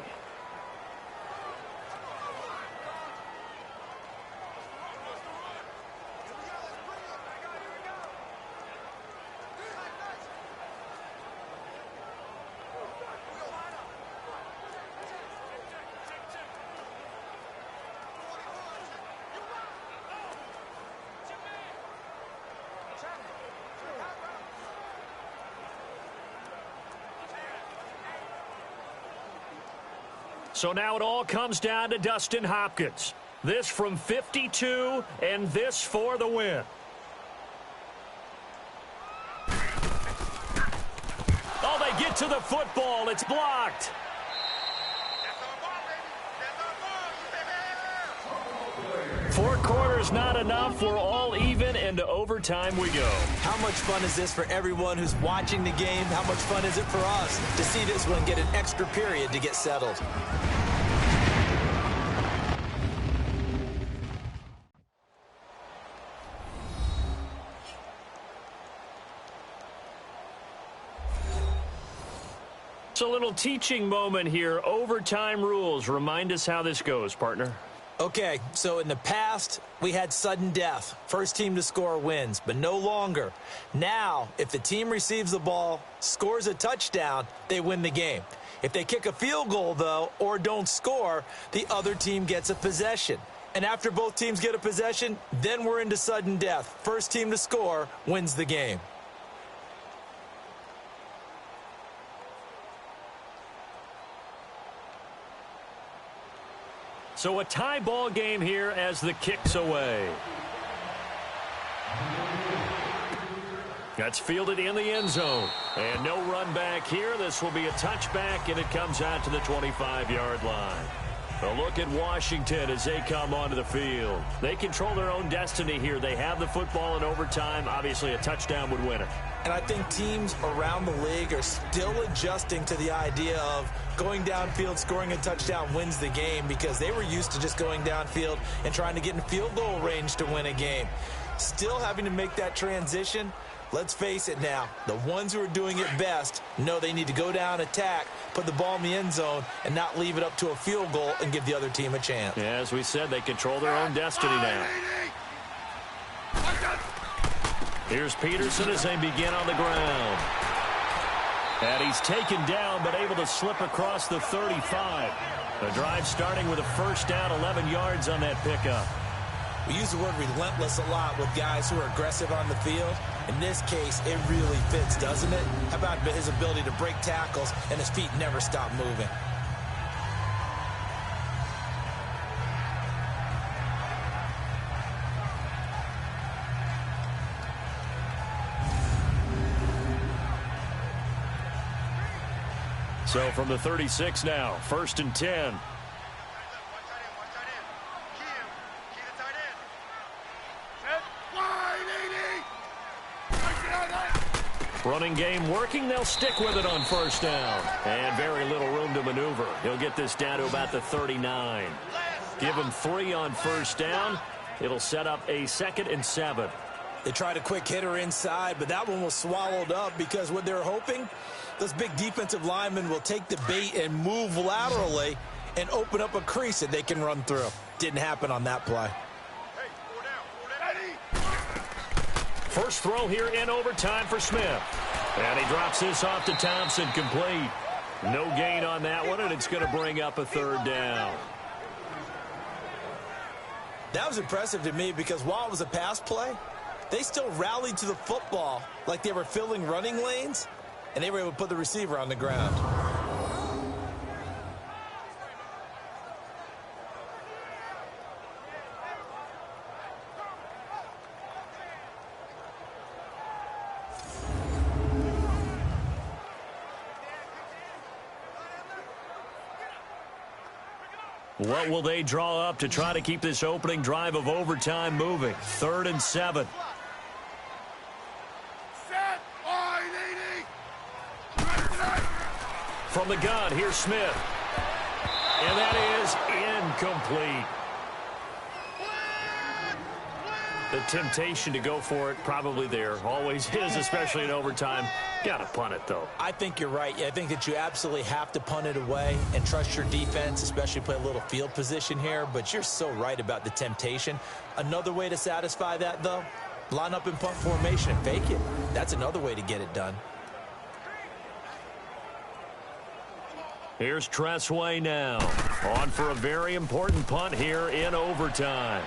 So now it all comes down to Dustin Hopkins. This from 52, and this for the win. Oh, they get to the football. It's blocked. 4 quarters not enough. We're all even, and to overtime we go.
How much fun is this for everyone who's watching the game? How much fun is it for us to see this one get an extra period to get settled?
It's a little teaching moment here. Overtime rules. Remind us how this goes, partner.
Okay, so in the past, we had sudden death. First team to score wins, but no longer. Now, if the team receives the ball, scores a touchdown, they win the game. If they kick a field goal, though, or don't score, the other team gets a possession. And after both teams get a possession, then we're into sudden death. First team to score wins the game.
So a tie ball game here as the kick's away. That's fielded in the end zone. And no run back here. This will be a touchback, and it comes out to the 25-yard line. A look at Washington as they come onto the field. They control their own destiny here. They have the football in overtime. Obviously, a touchdown would win it.
And I think teams around the league are still adjusting to the idea of going downfield, scoring a touchdown wins the game, because they were used to just going downfield and trying to get in field goal range to win a game. Still having to make that transition. Let's face it now, the ones who are doing it best know they need to go down, attack, put the ball in the end zone, and not leave it up to a field goal and give the other team a chance.
Yeah, as we said, they control their own destiny now. Here's Peterson as they begin on the ground. And he's taken down, but able to slip across the 35. The drive starting with a first down, 11 yards on that pickup.
We use the word relentless a lot with guys who are aggressive on the field. In this case, it really fits, doesn't it? How about his ability to break tackles and his feet never stop moving?
So from the 36 now, 1st and 10. Running game working. They'll stick with it on first down. And very little room to maneuver. He'll get this down to about the 39. Give him 3 on first down. It'll set up a 2nd and 7.
They tried a quick hitter inside, but that one was swallowed up because what they're hoping, those big defensive linemen will take the bait and move laterally and open up a crease that they can run through. Didn't happen on that play.
First throw here in overtime for Smith. And he drops this off to Thompson, complete. No gain on that one, and it's going to bring up a 3rd down.
That was impressive to me because while it was a pass play, they still rallied to the football like they were filling running lanes, and they were able to put the receiver on the ground.
What will they draw up to try to keep this opening drive of overtime moving? 3rd and 7. From the gun, here's Smith. And that is incomplete. The temptation to go for it probably there. Always is, especially in overtime. Got to punt it, though.
I think you're right. I think that you absolutely have to punt it away and trust your defense, especially play a little field position here. But you're so right about the temptation. Another way to satisfy that, though, line up in punt formation and fake it. That's another way to get it done.
Here's Tressway now. On for a very important punt here in overtime.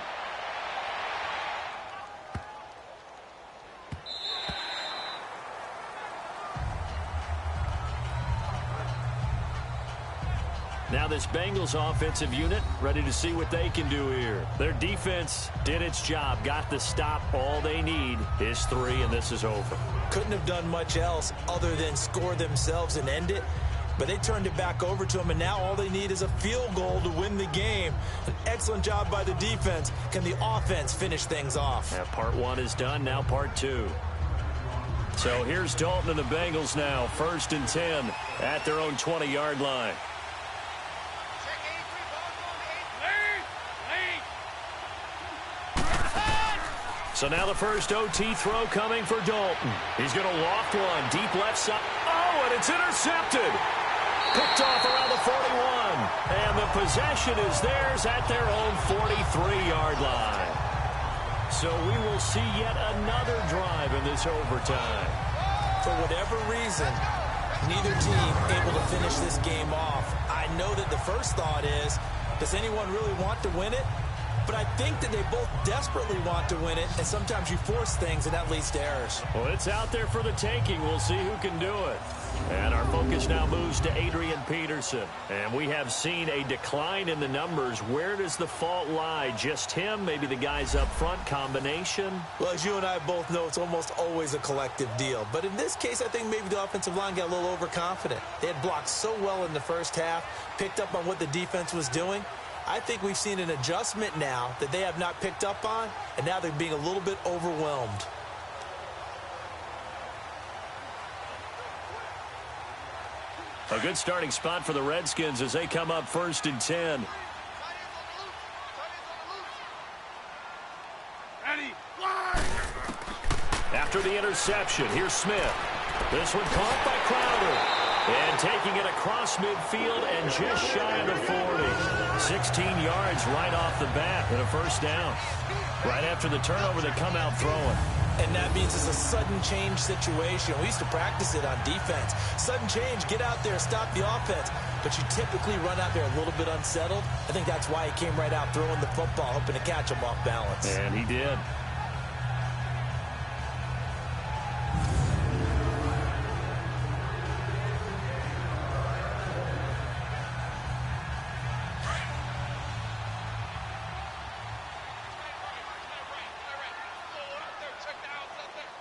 Now this Bengals offensive unit ready to see what they can do here. Their defense did its job, got the stop. All they need is 3, and this is over.
Couldn't have done much else other than score themselves and end it. But they turned it back over to them, and now all they need is a field goal to win the game. An excellent job by the defense. Can the offense finish things off?
Yeah, part 1 is done, now part 2. So here's Dalton and the Bengals now. 1st and 10 at their own 20-yard line. So now the first OT throw coming for Dalton. He's going to loft one deep left side. Oh, and it's intercepted. Picked off around the 41. And the possession is theirs at their own 43-yard line. So we will see yet another drive in this overtime.
For whatever reason, neither team able to finish this game off. I know that the first thought is, does anyone really want to win it? but I think that they both desperately want to win it, and sometimes you force things, and that leads to errors.
Well, it's out there for the taking. We'll see who can do it. And our focus now moves to Adrian Peterson. And we have seen a decline in the numbers. Where does the fault lie? Just him? Maybe the guys up front? Combination?
Well, as you and I both know, it's almost always a collective deal. But in this case, I think maybe the offensive line got a little overconfident. They had blocked so well in the first half, picked up on what the defense was doing. I think we've seen an adjustment now that they have not picked up on, and now they're being a little bit overwhelmed.
A good starting spot for the Redskins as they come up 1st and 10.
Ready, fly!
After the interception, here's Smith. This one caught by Crowder. And taking it across midfield and just shy of the 40. 16 yards right off the bat and a first down. Right after the turnover, they come out throwing.
And that means it's a sudden change situation. We used to practice it on defense. Sudden change, get out there, stop the offense. But you typically run out there a little bit unsettled. I think that's why he came right out throwing the football, hoping to catch him off balance.
And he did.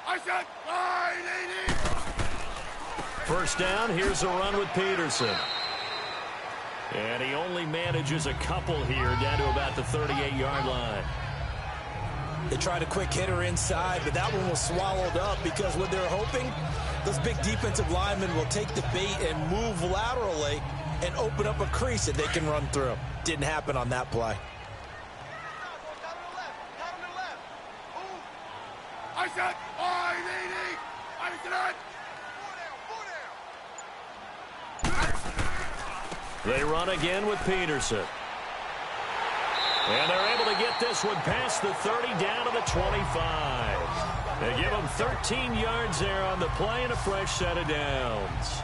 I said fly, lady!
First down, here's a run with Peterson. And he only manages a couple here down to about the 38-yard line.
They tried a quick hitter inside, but that one was swallowed up because what they're hoping, those big defensive linemen will take the bait and move laterally and open up a crease that they can run through. Didn't happen on that play.
I said fly, lady! I said
They run again with Peterson. And they're able to get this one past the 30 down to the 25. They give them 13 yards there on the play and a fresh set of downs.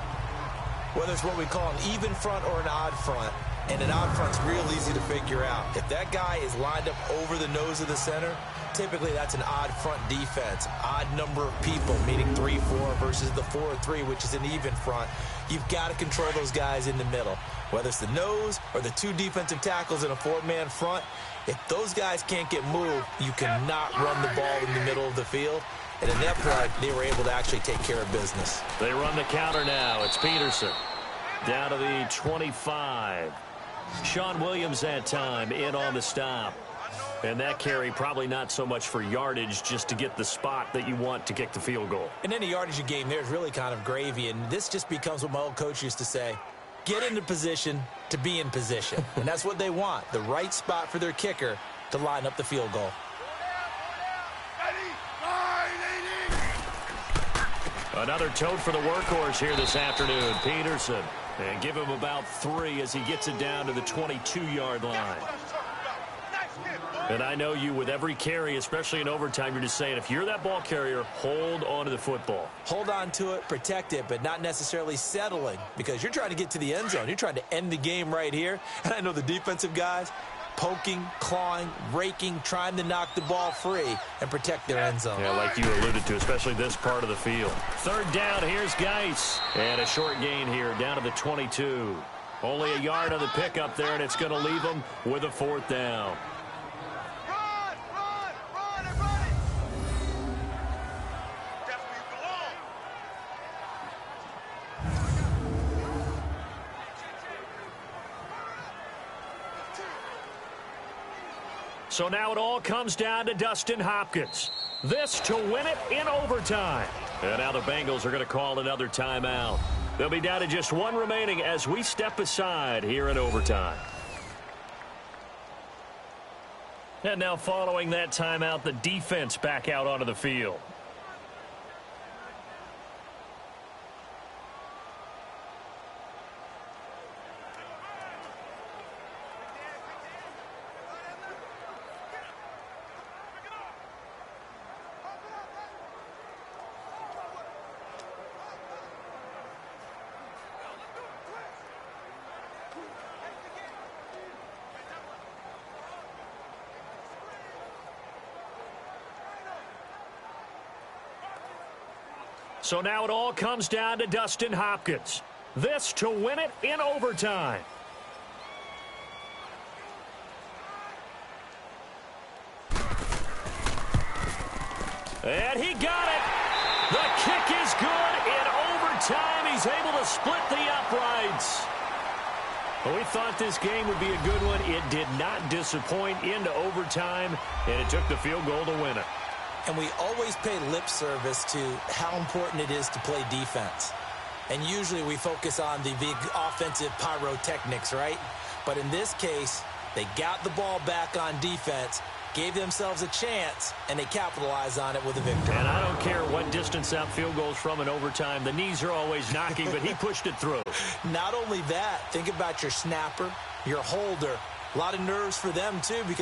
Whether it's what we call an even front or an odd front, and an odd front's real easy to figure out. If that guy is lined up over the nose of the center, typically that's an odd front defense. Odd number of people, meaning 3-4 versus the 4-3, which is an even front. You've got to control those guys in the middle. Whether it's the nose or the two defensive tackles in a four-man front, if those guys can't get moved, you cannot run the ball in the middle of the field. And in that play, they were able to actually take care of business.
They run the counter now. It's Peterson. Down to the 25. Sean Williams that time in on the stop. And that carry probably not so much for yardage, just to get the spot that you want to kick the field goal.
And any yardage you gain there is really kind of gravy. And this just becomes what my old coach used to say. Get into position to be in position. And that's what they want. The right spot for their kicker to line up the field goal.
ready, fly, lady!
Another tote for the workhorse here this afternoon, Peterson. And give him about 3 as he gets it down to the 22-yard line. And I know you, with every carry, especially in overtime, you're just saying, if you're that ball carrier, hold on to the football.
Hold on to it, protect it, but not necessarily settling, because you're trying to get to the end zone. You're trying to end the game right here. And I know the defensive guys poking, clawing, raking, trying to knock the ball free and protect their end zone.
Yeah, like you alluded to, especially this part of the field. Third down, here's Geis. And a short gain here, down to the 22. Only a yard on the pickup there, and it's going to leave them with a 4th down. So now it all comes down to Dustin Hopkins. This to win it in overtime. And now the Bengals are going to call another timeout. They'll be down to just 1 remaining as we step aside here in overtime. And now following that timeout, the defense back out onto the field. So now it all comes down to Dustin Hopkins. This to win it in overtime. And he got it. The kick is good. In overtime, he's able to split the uprights. Well, we thought this game would be a good one. It did not disappoint into overtime, and it took the field goal to win it.
And we always pay lip service to how important it is to play defense. And usually we focus on the big offensive pyrotechnics, right? But in this case, they got the ball back on defense, gave themselves a chance, and they capitalized on it with a victory.
And I don't care what distance that field goes from in overtime. The knees are always knocking, but he pushed it through.
Not only that, think about your snapper, your holder. A lot of nerves for them, too, because